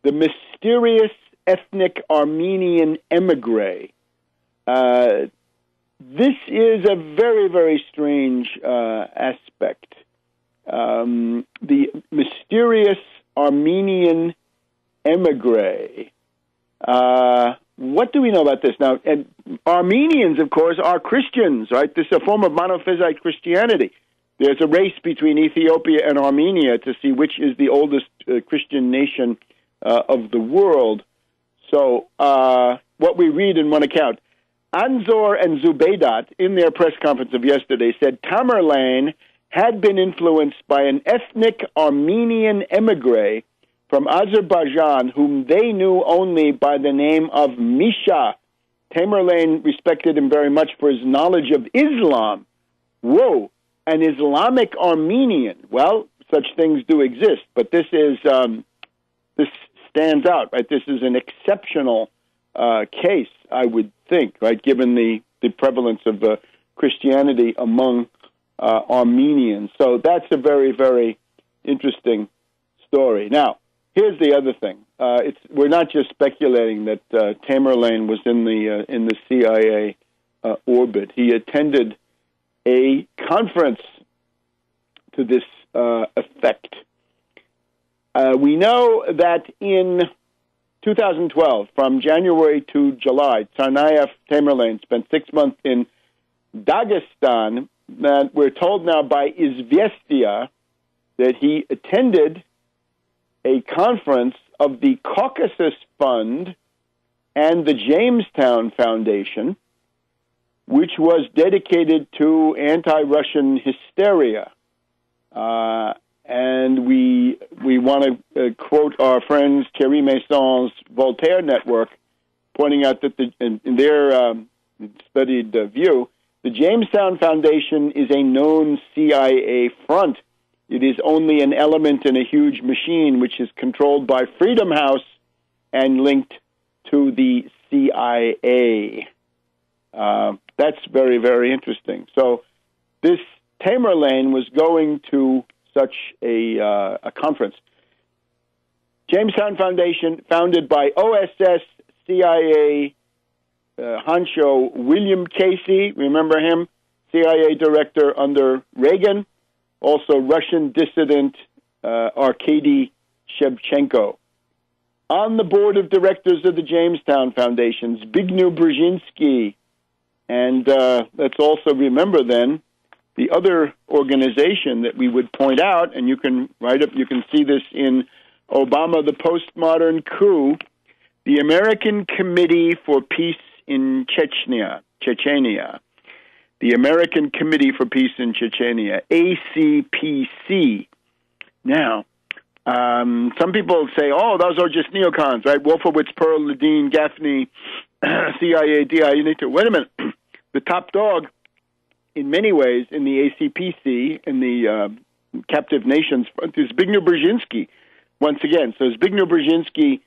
the mysterious ethnic Armenian emigre. This is a very, very strange aspect. The mysterious Armenian emigre. What do we know about this? Now, and Armenians, of course, are Christians, right? This is a form of monophysite Christianity. There's a race between Ethiopia and Armenia to see which is the oldest Christian nation of the world. So what we read in one account, Anzor and Zubeydat, in their press conference of yesterday, said Tamerlane had been influenced by an ethnic Armenian emigre from Azerbaijan, whom they knew only by the name of Misha. Tamerlane respected him very much for his knowledge of Islam. Whoa, an Islamic Armenian. Well, such things do exist, but this stands out, right? This is an exceptional case, I would think, right, given the prevalence of Christianity among Armenians. So that's a very, very interesting story. Now, here's the other thing. We're not just speculating that Tamerlane was in the CIA orbit. He attended a conference to this effect. We know that in 2012, from January to July, Tsarnaev Tamerlane spent 6 months in Dagestan. And we're told now by Izvestia that he attended a conference of the Caucasus Fund and the Jamestown Foundation, which was dedicated to anti-Russian hysteria. And we want to quote our friends Thierry Maison's Voltaire Network, pointing out that in their studied view, the Jamestown Foundation is a known CIA front. It is only an element in a huge machine which is controlled by Freedom House and linked to the CIA. That's very, very interesting. So this Tamerlane was going to such a conference. Jamestown Foundation, founded by OSS CIA honcho William Casey, remember him? CIA director under Reagan. Also Russian dissident Arkady Shevchenko. On the board of directors of the Jamestown Foundation, Zbigniew Brzezinski. And let's also remember then the other organization that we would point out, and you can see this in Obama, the Postmodern Coup, the American Committee for Peace in Chechnya. The American Committee for Peace in Chechnya, ACPC. Now, some people say, oh, those are just neocons, right? Wolfowitz, Pearl, Ledeen, Gaffney, CIA, DIA. Wait a minute. The top dog, in many ways, in the ACPC, in the captive nations front, is Zbigniew Brzezinski. Once again, so Zbigniew Brzezinski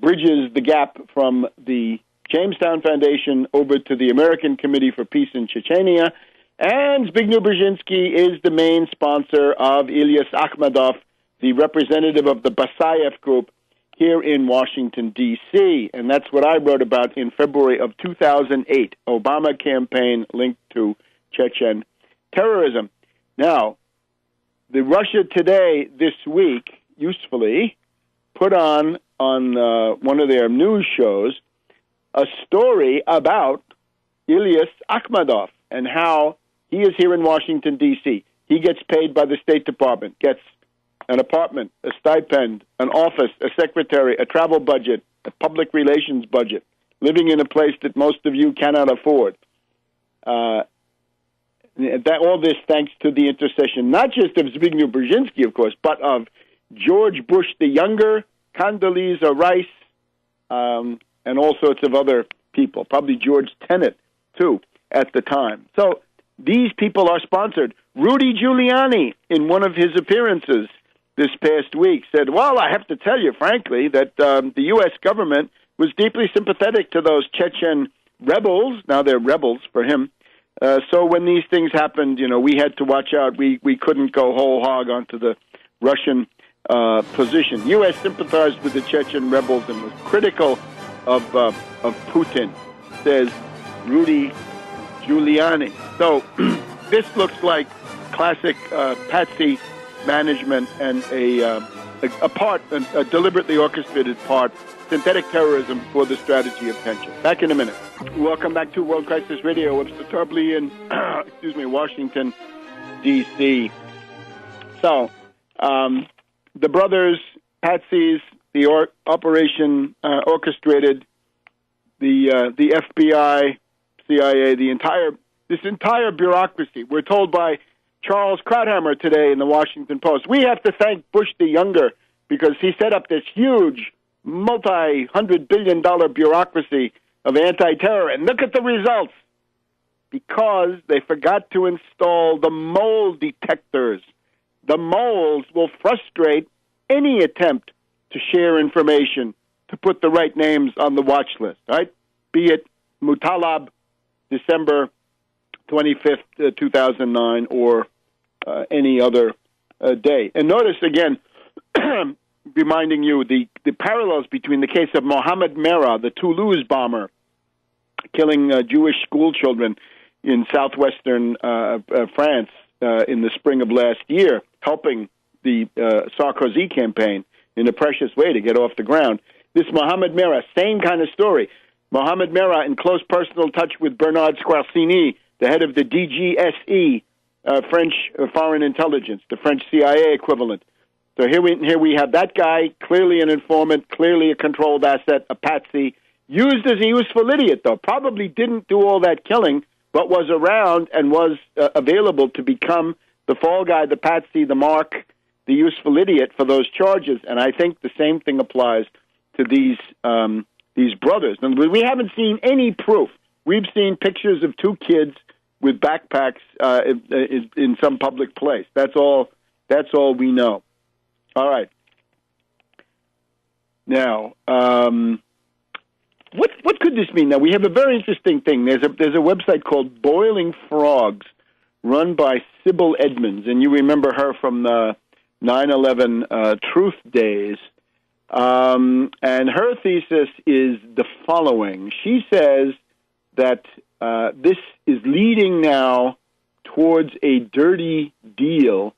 bridges the gap from the Jamestown Foundation over to the American Committee for Peace in Chechnya, and Zbigniew Brzezinski is the main sponsor of Ilyas Akhmedov, the representative of the Basayev Group here in Washington, D.C., and that's what I wrote about in February of 2008, Obama campaign linked to Chechen terrorism. Now, the Russia Today this week, usefully, put on one of their news shows a story about Ilyas Akhmedov and how he is here in Washington, D.C. He gets paid by the State Department, gets an apartment, a stipend, an office, a secretary, a travel budget, a public relations budget, living in a place that most of you cannot afford. All this thanks to the intercession, not just of Zbigniew Brzezinski, of course, but of George Bush the Younger, Condoleezza Rice, and all sorts of other people, probably George Tenet, too, at the time. So these people are sponsored. Rudy Giuliani, in one of his appearances this past week, said, well, I have to tell you, frankly, that the U.S. government was deeply sympathetic to those Chechen rebels. Now they're rebels for him. So when these things happened, we had to watch out. We couldn't go whole hog onto the Russian position. U.S. sympathized with the Chechen rebels and was critical of Putin, says Rudy Giuliani. So this looks like classic patsy management and a deliberately orchestrated part, synthetic terrorism for the strategy of tension. Back in a minute. Welcome back to World Crisis Radio. Webster Tarpley in Washington, D.C. So the brothers, patsies, the operation orchestrated, the FBI, CIA, this entire bureaucracy. We're told by Charles Krauthammer today in the Washington Post. We have to thank Bush the Younger because he set up this huge multi-hundred-billion-dollar bureaucracy of anti-terror. And look at the results. Because they forgot to install the mole detectors. The moles will frustrate any attempt to share information, to put the right names on the watch list, right? Be it Mutalab, December 25th, 2009, or any other day. And notice, again, reminding you the parallels between the case of Mohammed Merah, the Toulouse bomber, killing Jewish school children in southwestern France in the spring of last year, helping the Sarkozy campaign in a precious way to get off the ground. This Mohammed Merah, same kind of story. Mohammed Merah in close personal touch with Bernard Squarcini, the head of the DGSE, French Foreign Intelligence, the French CIA equivalent. So here we have that guy, clearly an informant, clearly a controlled asset, a patsy, used as a useful idiot, though. Probably didn't do all that killing, but was around and was available to become the fall guy, the patsy, the mark, the useful idiot for those charges. And I think the same thing applies to these brothers. And we haven't seen any proof. We've seen pictures of two kids with backpacks in some public place. That's all we know. All right. Now, what could this mean? Now, we have a very interesting thing. There's a website called Boiling Frogs, run by Sybil Edmonds, and you remember her from the 9/11 Truth Days. And her thesis is the following. She says that this is leading now towards a dirty deal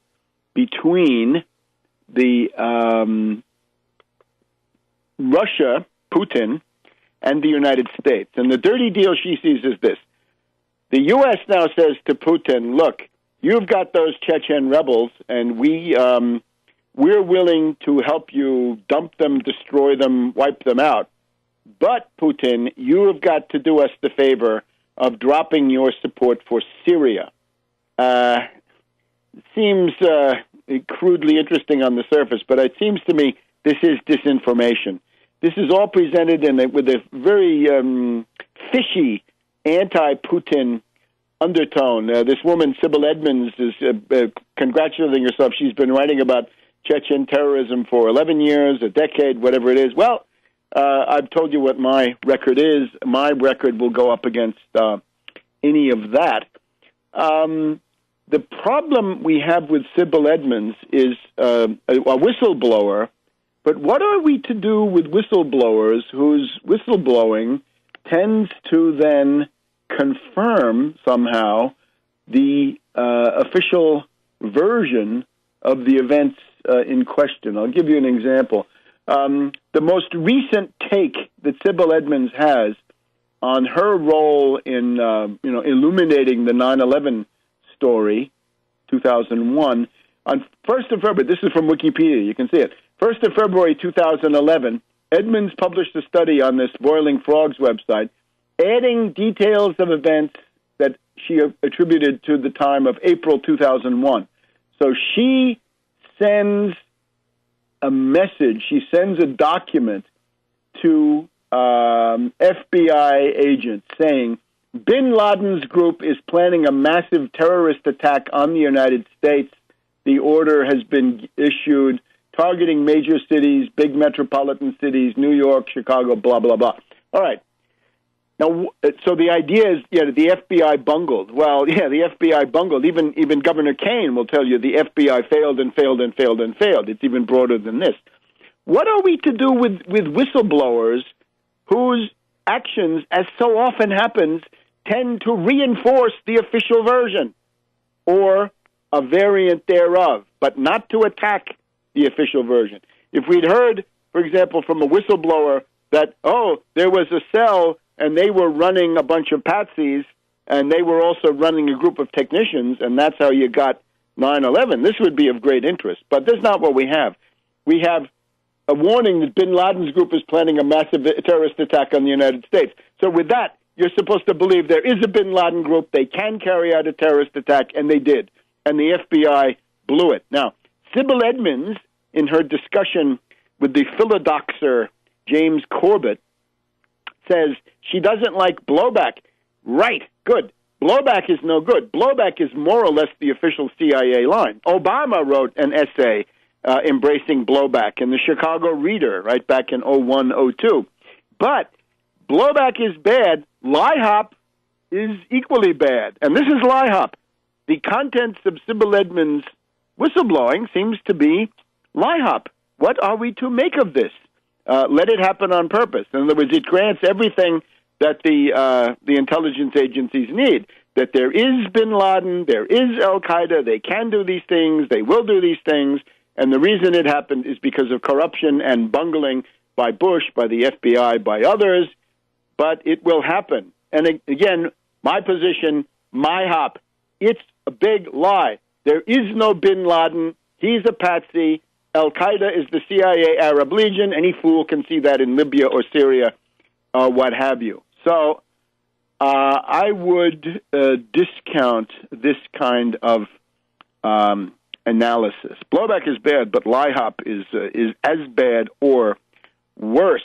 between the Russia, Putin, and the United States. And the dirty deal she sees is this. The U.S. now says to Putin, look, you've got those Chechen rebels, and we're willing to help you dump them, destroy them, wipe them out. But, Putin, you have got to do us the favor of dropping your support for Syria. Seems crudely interesting on the surface, but it seems to me this is disinformation. This is all presented with a very fishy anti-Putin undertone. This woman, Sybil Edmonds, is congratulating herself. She's been writing about Chechen terrorism for 11 years, a decade, whatever it is. Well, I've told you what my record is. My record will go up against any of that. The problem we have with Sybil Edmonds is a whistleblower, but what are we to do with whistleblowers whose whistleblowing tends to then confirm somehow the official version of the events in question? I'll give you an example. The most recent take that Sybil Edmonds has on her role in illuminating the 9/11 story, 2001, on 1st of February, this is from Wikipedia, you can see it, 1st of February 2011, Edmonds published a study on this Boiling Frogs website, adding details of events that she attributed to the time of April 2001. So she sends a message, she sends a document to FBI agents saying, Bin Laden's group is planning a massive terrorist attack on the United States. The order has been issued, targeting major cities, big metropolitan cities, New York, Chicago, blah, blah, blah. All right. Now, so the idea is, the FBI bungled. Well, yeah, the FBI bungled. Even Governor Kaine will tell you the FBI failed and failed and failed and failed. It's even broader than this. What are we to do with whistleblowers whose actions, as so often happens, tend to reinforce the official version or a variant thereof, but not to attack the official version? If we'd heard, for example, from a whistleblower that, there was a cell and they were running a bunch of patsies and they were also running a group of technicians, and that's how you got 9/11, this would be of great interest. But that's not what we have. We have a warning that Bin Laden's group is planning a massive terrorist attack on the United States. So with that, you're supposed to believe there is a Bin Laden group, they can carry out a terrorist attack, and they did. and the FBI blew it. Now, Sybil Edmonds, in her discussion with the philodoxer James Corbett, says she doesn't like blowback. Right, good. Blowback is no good. Blowback is more or less the official CIA line. Obama wrote an essay embracing blowback in the Chicago Reader right back in 01-02. But blowback is bad. Lie-hop is equally bad. And this is lie-hop. The contents of Sybil Edmonds' whistleblowing seems to be lie-hop. What are we to make of this? Let it happen on purpose. In other words, it grants everything that the intelligence agencies need, that there is bin Laden, there is al-Qaeda, they can do these things, they will do these things, and the reason it happened is because of corruption and bungling by Bush, by the FBI, by others, but it will happen. And again, my position, my hop, it's a big lie. There is no bin Laden, he's a patsy, al-Qaeda is the CIA Arab Legion, any fool can see that in Libya or Syria, what have you. So I would discount this kind of analysis. Blowback is bad, but lie-hop is as bad or worse.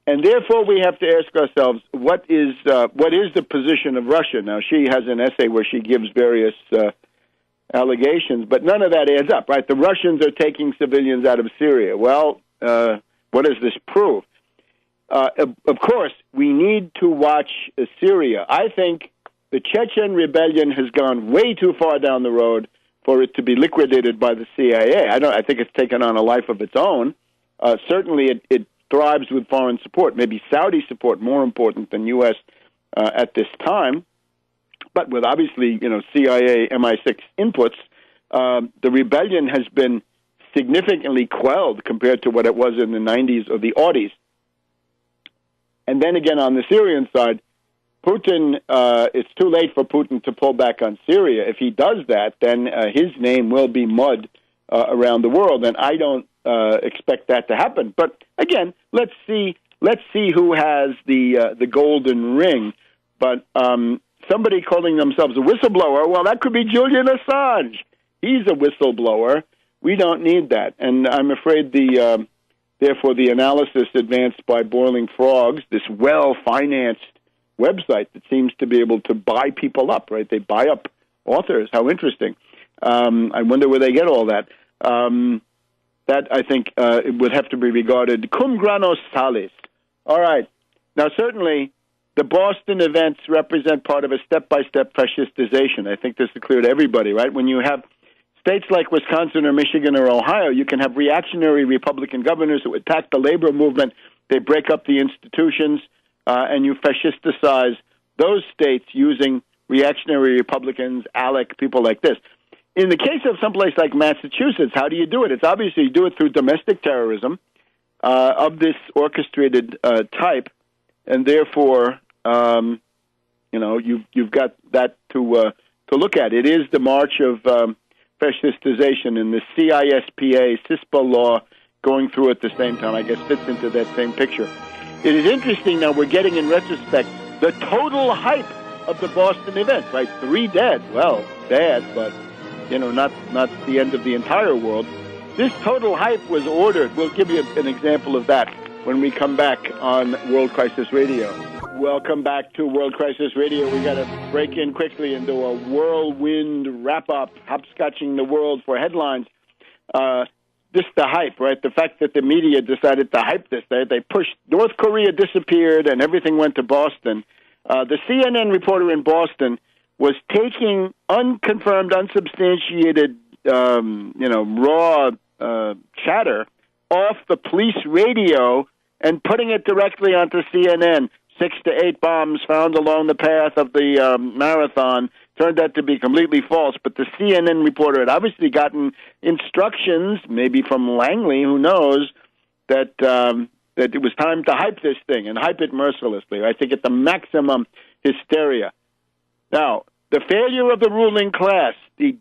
And therefore, we have to ask ourselves, what is the position of Russia? Now, she has an essay where she gives various allegations, but none of that adds up, right? The Russians are taking civilians out of Syria. Well, what does this prove? Of course, we need to watch Syria. I think the Chechen rebellion has gone way too far down the road for it to be liquidated by the CIA. I think it's taken on a life of its own. Certainly, it thrives with foreign support, maybe Saudi support more important than U.S. At this time. But with obviously, CIA, MI6 inputs, the rebellion has been significantly quelled compared to what it was in the 90s or the aughties. And then again, on the Syrian side, Putin, it's too late for Putin to pull back on Syria. If he does that, then his name will be mud around the world, and I don't expect that to happen. But again, let's see who has the golden ring. But somebody calling themselves a whistleblower, well, that could be Julian Assange. He's a whistleblower. We don't need that, and I'm afraid therefore, the analysis advanced by Boiling Frogs, this well-financed website that seems to be able to buy people up, right? They buy up authors. How interesting. I wonder where they get all that. That, I think, it would have to be regarded cum grano salis. All right. Now, certainly, the Boston events represent part of a step-by-step fascistization. I think this is clear to everybody, right? When you have states like Wisconsin or Michigan or Ohio, you can have reactionary Republican governors who attack the labor movement. They break up the institutions, and you fascisticize those states using reactionary Republicans, ALEC, people like this. In the case of someplace like Massachusetts, how do you do it? It's obviously you do it through domestic terrorism of this orchestrated type, and therefore, you've got that to look at. It is the march of fascistization, and the CISPA, CISPA law going through at the same time, I guess, fits into that same picture. It is interesting now we're getting, in retrospect, the total hype of the Boston event, right? 3 dead. Well, bad, but, not the end of the entire world. This total hype was ordered. We'll give you an example of that when we come back on World Crisis Radio. Welcome back to World Crisis Radio. We got to break in quickly and do a whirlwind wrap-up, hopscotching the world for headlines. Just the hype, right? The fact that the media decided to hype this. They pushed, North Korea disappeared and everything went to Boston. The CNN reporter in Boston was taking unconfirmed, unsubstantiated, raw chatter off the police radio and putting it directly onto CNN. 6 to 8 bombs found along the path of the marathon turned out to be completely false, but the CNN reporter had obviously gotten instructions, maybe from Langley, who knows, that it was time to hype this thing and hype it mercilessly. I think at the maximum hysteria. Now, the failure of the ruling class, the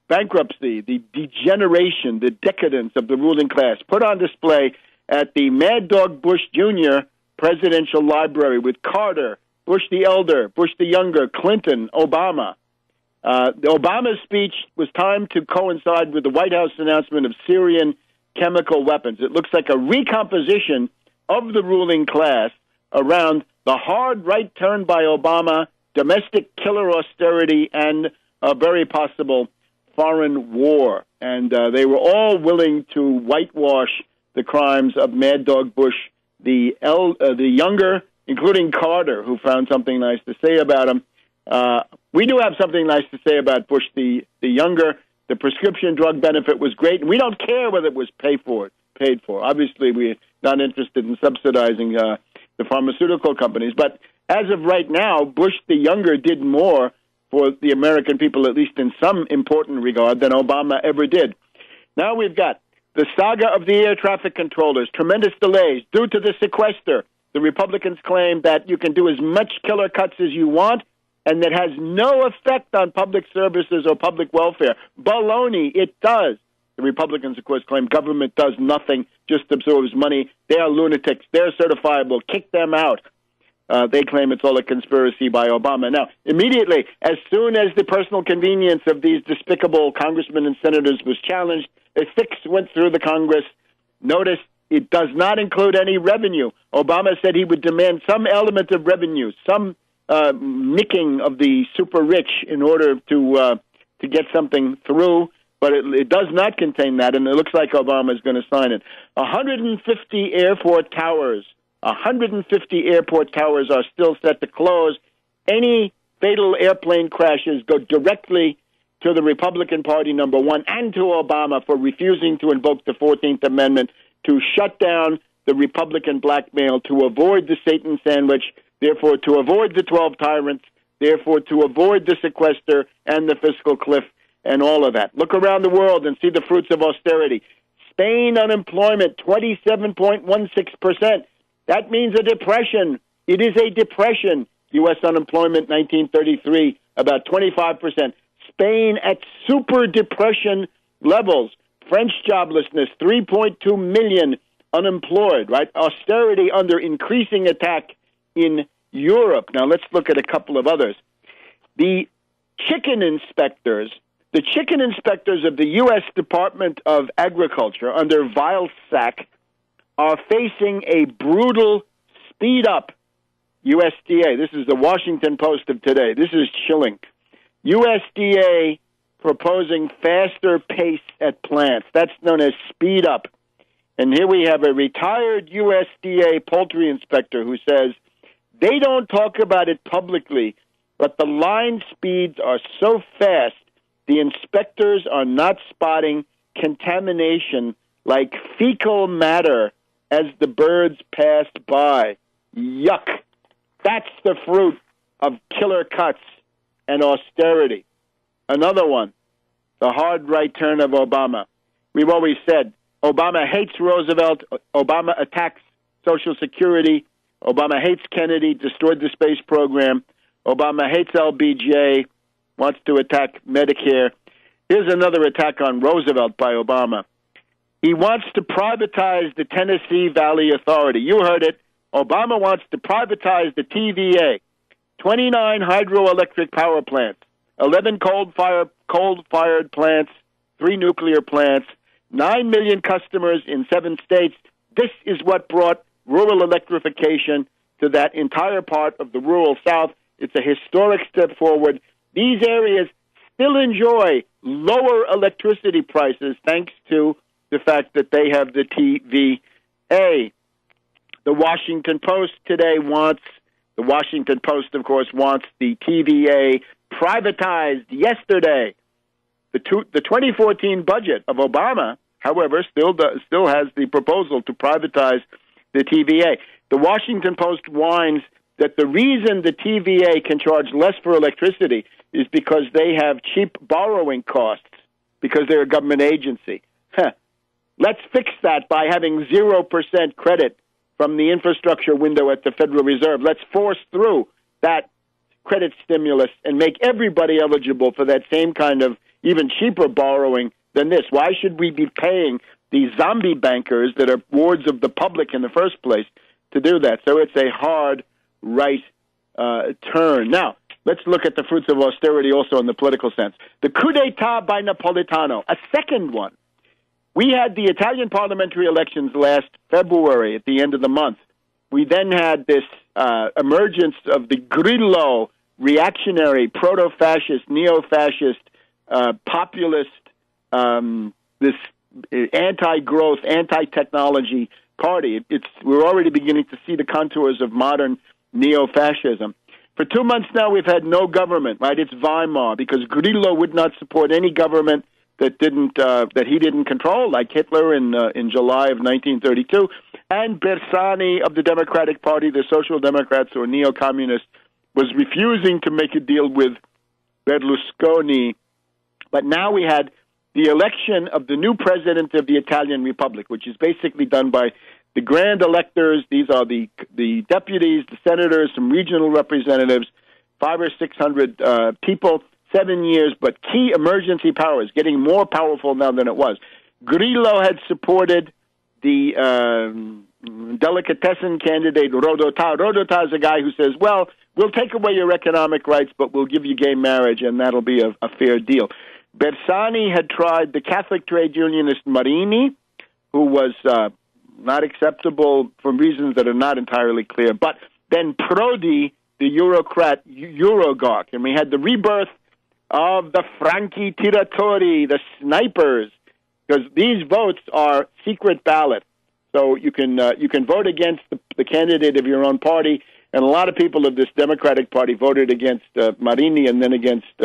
bankruptcy, the degeneration, the decadence of the ruling class put on display at the Mad Dog Bush Jr. Presidential Library with Carter, Bush the Elder, Bush the Younger, Clinton, Obama. The Obama's speech was timed to coincide with the White House announcement of Syrian chemical weapons. It looks like a recomposition of the ruling class around the hard right turn by Obama, domestic killer austerity, and a very possible foreign war. And they were all willing to whitewash the crimes of Mad Dog Bush, the younger, including Carter, who found something nice to say about him. We do have something nice to say about Bush the younger. The prescription drug benefit was great, and we don't care whether it was paid for. Obviously, we're not interested in subsidizing the pharmaceutical companies. But as of right now, Bush the younger did more for the American people, at least in some important regard, than Obama ever did. Now we've got the saga of the air traffic controllers, tremendous delays due to the sequester. The Republicans claim that you can do as much killer cuts as you want, and that has no effect on public services or public welfare. Baloney, it does. The Republicans, of course, claim government does nothing, just absorbs money. They are lunatics. They're certifiable. Kick them out. They claim it's all a conspiracy by Obama. Now, immediately, as soon as the personal convenience of these despicable congressmen and senators was challenged, a fix went through the Congress. Notice it does not include any revenue. Obama said he would demand some element of revenue, some nicking of the super rich in order to get something through, but it does not contain that, and it looks like Obama is going to sign it. 150 airport towers. 150 airport towers are still set to close. Any fatal airplane crashes go directly to the Republican Party, number one, and to Obama for refusing to invoke the 14th Amendment to shut down the Republican blackmail, to avoid the Satan sandwich, therefore to avoid the 12 tyrants, therefore to avoid the sequester and the fiscal cliff and all of that. Look around the world and see the fruits of austerity. Spain unemployment, 27.16%. That means a depression. It is a depression. U.S. unemployment, 1933, about 25%. Spain at super depression levels. French joblessness, 3.2 million unemployed, right? Austerity under increasing attack in Europe. Now, let's look at a couple of others. The chicken inspectors of the U.S. Department of Agriculture under Vilsack are facing a brutal speed-up. USDA, this is the Washington Post of today. This is chilling. USDA proposing faster pace at plants. That's known as speed-up. And here we have a retired USDA poultry inspector who says, they don't talk about it publicly, but the line speeds are so fast, the inspectors are not spotting contamination like fecal matter as the birds passed by. Yuck. That's the fruit of killer cuts and austerity. Another one, the hard right turn of Obama. We've always said Obama hates Roosevelt. Obama attacks Social Security. Obama hates Kennedy, destroyed the space program. Obama hates LBJ, wants to attack Medicare. Here's another attack on Roosevelt by Obama. He wants to privatize the Tennessee Valley Authority. You heard it. Obama wants to privatize the TVA. 29 hydroelectric power plants, 11 coal-fired plants, 3 nuclear plants, 9 million customers in 7 states. This is what brought rural electrification to that entire part of the rural South. It's a historic step forward. These areas still enjoy lower electricity prices thanks to the fact that they have the TVA. The Washington Post today the Washington Post, of course, wants the TVA privatized yesterday. The 2014 budget of Obama, however, still has the proposal to privatize the TVA. The Washington Post whines that the reason the TVA can charge less for electricity is because they have cheap borrowing costs, because they're a government agency. Let's fix that by having 0% credit from the infrastructure window at the Federal Reserve. Let's force through that credit stimulus and make everybody eligible for that same kind of even cheaper borrowing than this. Why should we be paying these zombie bankers that are wards of the public in the first place to do that? So it's a hard right turn. Now, let's look at the fruits of austerity also in the political sense. The coup d'etat by Napolitano, a second one. We had the Italian parliamentary elections last February at the end of the month. We then had this emergence of the Grillo reactionary, proto-fascist, neo-fascist, populist, this anti-growth, anti-technology party. We're already beginning to see the contours of modern neo-fascism. For 2 months now, we've had no government, right? It's Weimar, because Grillo would not support any government that he didn't control, like Hitler in July of 1932, and Bersani of the Democratic Party, the Social Democrats or neo-communists, was refusing to make a deal with Berlusconi. But now we had the election of the new president of the Italian Republic, which is basically done by the grand electors. These are the deputies, the senators, some regional representatives, 500 or 600 people, 7 years, but key emergency powers, getting more powerful now than it was. Grillo had supported the delicatessen candidate Rodotà. Rodotà is a guy who says, well, we'll take away your economic rights, but we'll give you gay marriage, and that'll be a fair deal. Bersani had tried the Catholic trade unionist Marini, who was not acceptable for reasons that are not entirely clear. But then Prodi, the Eurocrat, Eurogawk, and we had the rebirth of the Franchi Tiratori, the snipers, because these votes are secret ballot. So you can vote against the candidate of your own party, and a lot of people of this Democratic Party voted against Marini and then against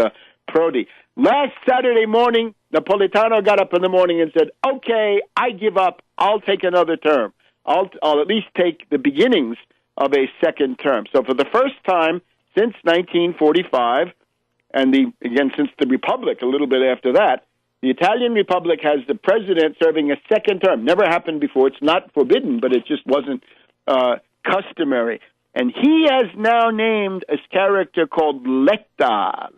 Prodi. Last Saturday morning, Napolitano got up in the morning and said, okay, I give up. I'll take another term. I'll at least take the beginnings of a second term. So for the first time since 1945, and since the Republic, a little bit after that, the Italian Republic has the president serving a second term. Never happened before. It's not forbidden, but it just wasn't customary. And he has now named a character called Letta,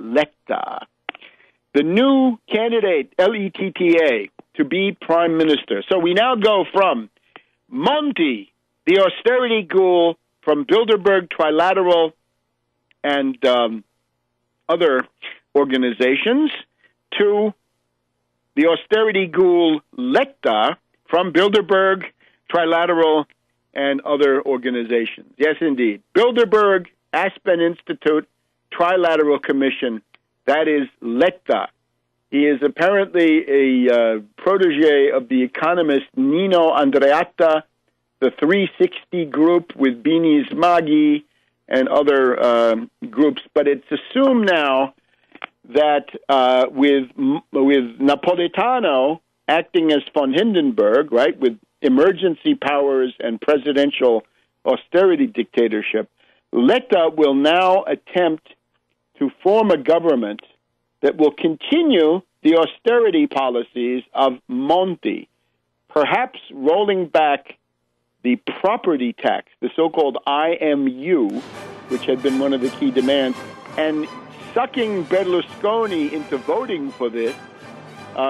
the new candidate, L-E-T-T-A, to be prime minister. So we now go from Monti, the austerity ghoul from Bilderberg Trilateral and other organizations, to the austerity ghoul Letta from Bilderberg Trilateral and other organizations. Yes, indeed. Bilderberg, Aspen Institute, Trilateral Commission, that is Letta. He is apparently a protege of the economist Nino Andreatta, the 360 group with Bini Smaghi and other groups. But it's assumed now that with Napolitano acting as von Hindenburg, right, with emergency powers and presidential austerity dictatorship, Letta will now attempt to form a government that will continue the austerity policies of Monti, perhaps rolling back the property tax, the so-called IMU, which had been one of the key demands, and sucking Berlusconi into voting for this,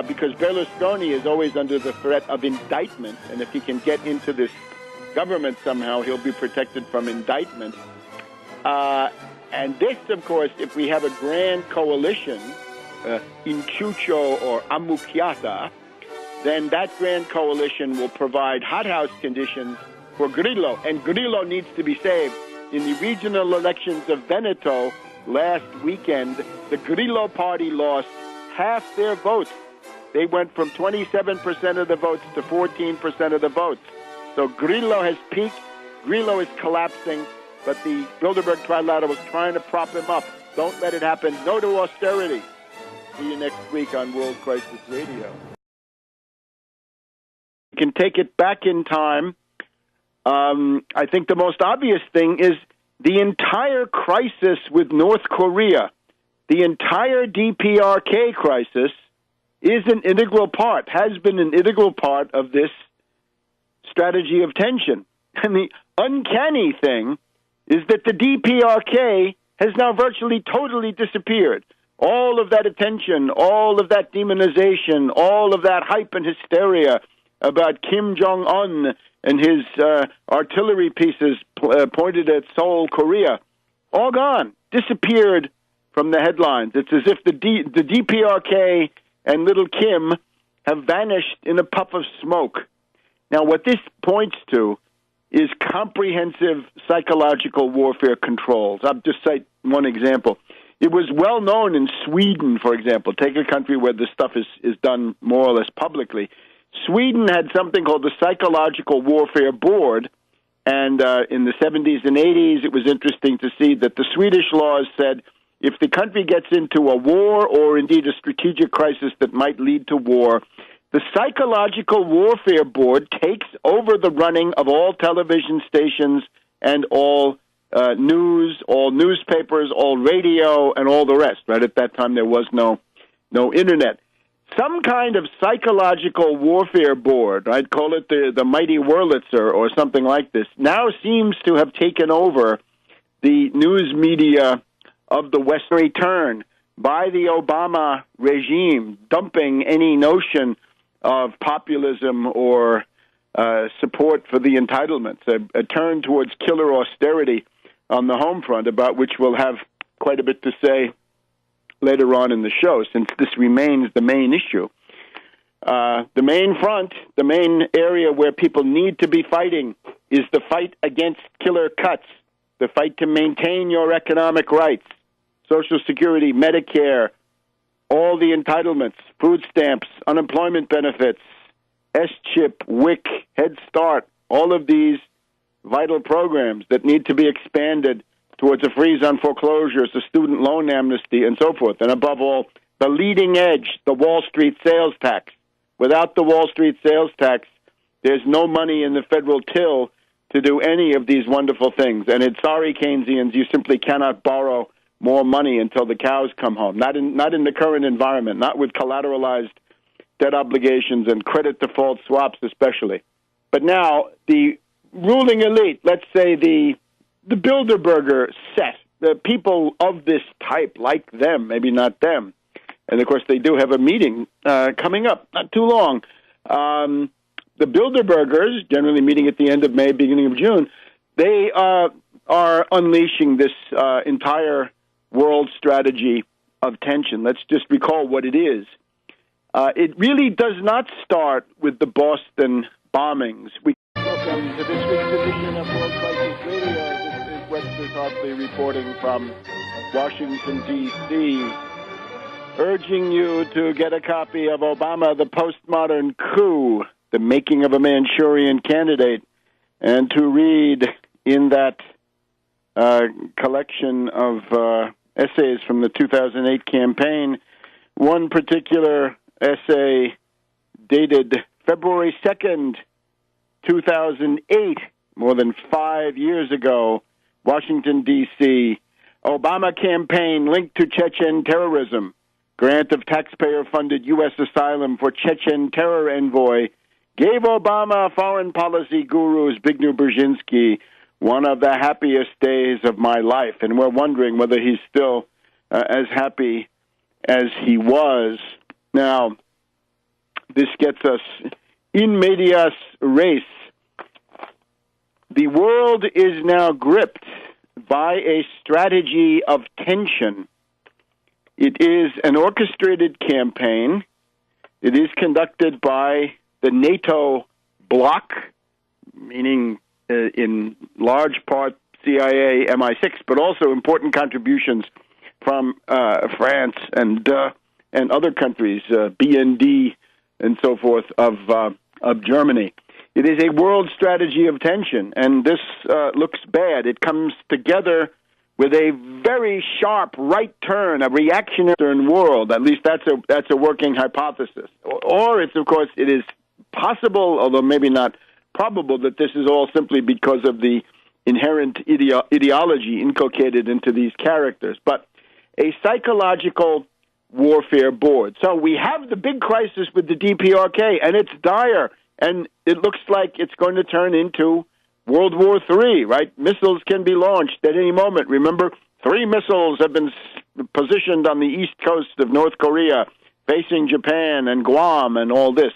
because Berlusconi is always under the threat of indictment, and if he can get into this government somehow, he'll be protected from indictment. And this, of course, if we have a grand coalition, Inciucio or Ammucchiata, then that grand coalition will provide hothouse conditions for Grillo, and Grillo needs to be saved. In the regional elections of Veneto last weekend, the Grillo party lost half their votes. They went from 27% of the votes to 14% of the votes. So Grillo has peaked. Grillo is collapsing, but the Bilderberg Trilateral was trying to prop him up. Don't let it happen. No to austerity. See you next week on World Crisis Radio. You can take it back in time. I think the most obvious thing is the entire crisis with North Korea, the entire DPRK crisis, is an integral part, has been an integral part of this strategy of tension. And the uncanny thing is that the DPRK has now virtually totally disappeared. All of that attention, all of that demonization, all of that hype and hysteria about Kim Jong-un and his artillery pieces pointed at Seoul, Korea, all gone, disappeared from the headlines. It's as if the DPRK and little Kim have vanished in a puff of smoke. Now, what this points to is comprehensive psychological warfare controls. I'll just cite one example. It was well known in Sweden, for example. Take a country where this stuff is done more or less publicly. Sweden had something called the Psychological Warfare Board, and in the 70s and 80s, it was interesting to see that the Swedish laws said if the country gets into a war or indeed a strategic crisis that might lead to war, the Psychological Warfare Board takes over the running of all television stations and all news, all newspapers, all radio, and all the rest. Right at that time, there was no internet. Some kind of psychological warfare board, I'd call it the mighty Wurlitzer or something like this, now seems to have taken over the news media of the Western return by the Obama regime, dumping any notion of populism or support for the entitlements, a turn towards killer austerity on the home front, about which we'll have quite a bit to say later on in the show, since this remains the main issue. The main front, the main area where people need to be fighting is the fight against killer cuts, the fight to maintain your economic rights, Social Security, Medicare, all the entitlements, food stamps, unemployment benefits, S-CHIP, WIC, Head Start, all of these vital programs that need to be expanded towards a freeze on foreclosures, a student loan amnesty, and so forth. And above all, the leading edge, the Wall Street sales tax. Without the Wall Street sales tax, there's no money in the federal till to do any of these wonderful things. And it's sorry, Keynesians, you simply cannot borrow more money until the cows come home. Not in the current environment, not with collateralized debt obligations and credit default swaps especially. But now, the ruling elite, let's say the Bilderberger set, the people of this type, like them, maybe not them, and of course they do have a meeting coming up, not too long. The Bilderbergers, generally meeting at the end of May, beginning of June, they are unleashing this entire world strategy of tension. Let's just recall what it is. It really does not start with the Boston bombings. Welcome to this week's edition of World Crisis Radio. This is Webster Tarpley reporting from Washington, D.C., urging you to get a copy of Obama, the Postmodern Coup, The Making of a Manchurian Candidate, and to read in that collection of essays from the 2008 campaign, one particular essay dated February 2nd, 2008, more than 5 years ago, Washington, D.C., Obama campaign linked to Chechen terrorism, grant of taxpayer-funded U.S. asylum for Chechen terror envoy, gave Obama foreign policy gurus Zbigniew Brzezinski one of the happiest days of my life. And we're wondering whether he's still as happy as he was. Now, this gets us in medias res. The world is now gripped by a strategy of tension. It is an orchestrated campaign. It is conducted by the NATO bloc, meaning in large part CIA, MI6, but also important contributions from France and other countries, BND and so forth of Germany. It is a world strategy of tension, and this looks bad. It comes together with a very sharp right turn, a reactionary world. At least that's a working hypothesis. Or it's, of course, it is possible, although maybe not probable, that this is all simply because of the inherent ideology inculcated into these characters. But a psychological warfare board. So we have the big crisis with the DPRK, and it's dire, and it looks like it's going to turn into World War III, right? Missiles can be launched at any moment. Remember, 3 missiles have been positioned on the east coast of North Korea, facing Japan and Guam and all this.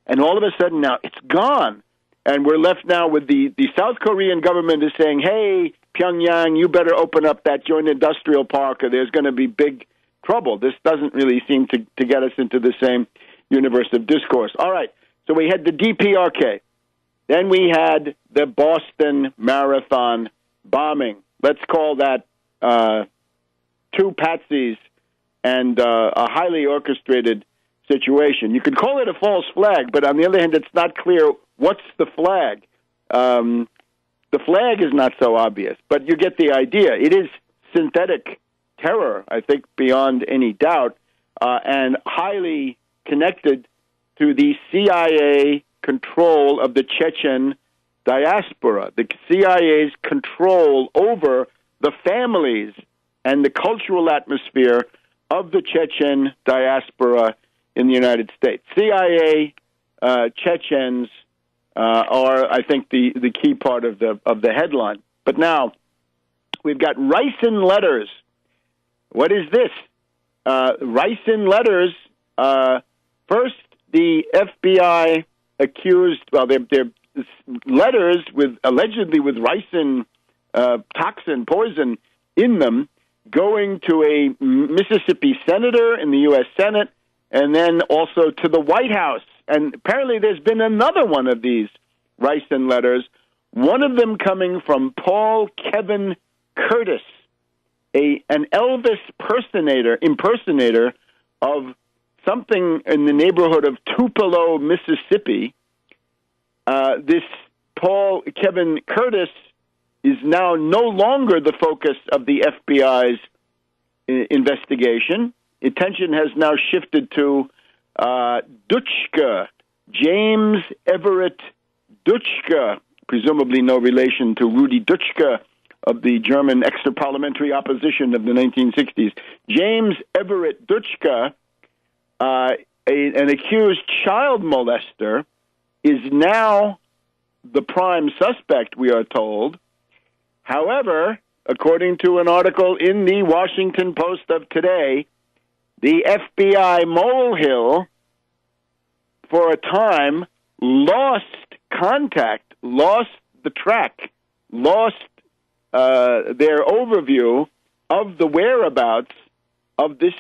And all of a sudden now, it's gone. And we're left now with the South Korean government is saying, hey, Pyongyang, you better open up that joint industrial park or there's going to be big trouble. This doesn't really seem to get us into the same universe of discourse. All right, so we had the DPRK. Then we had the Boston Marathon bombing. Let's call that two patsies and a highly orchestrated situation. You could call it a false flag, but on the other hand, it's not clear what's the flag. The flag is not so obvious, but you get the idea. It is synthetic terror, I think, beyond any doubt, and highly connected to the CIA control of the Chechen diaspora, the CIA's control over the families and the cultural atmosphere of the Chechen diaspora in the United States. CIA Chechens are, I think, the key part of the headline. But now we've got ricin letters. What is this? Ricin letters. First, the FBI accused. Well, they're letters allegedly with ricin toxin, poison in them, going to a Mississippi senator in the U.S. Senate, and then also to the White House. And apparently there's been another one of these ricin letters, one of them coming from Paul Kevin Curtis, an Elvis impersonator of something in the neighborhood of Tupelo, Mississippi. This Paul Kevin Curtis is now no longer the focus of the FBI's investigation. Attention has now shifted to Dutschke, James Everett Dutschke, presumably no relation to Rudi Dutschke of the German extra-parliamentary opposition of the 1960s. James Everett Dutschke, an accused child molester, is now the prime suspect, we are told. However, according to an article in the Washington Post of today, the FBI molehill, for a time, lost contact, lost the track, lost their overview of the whereabouts of this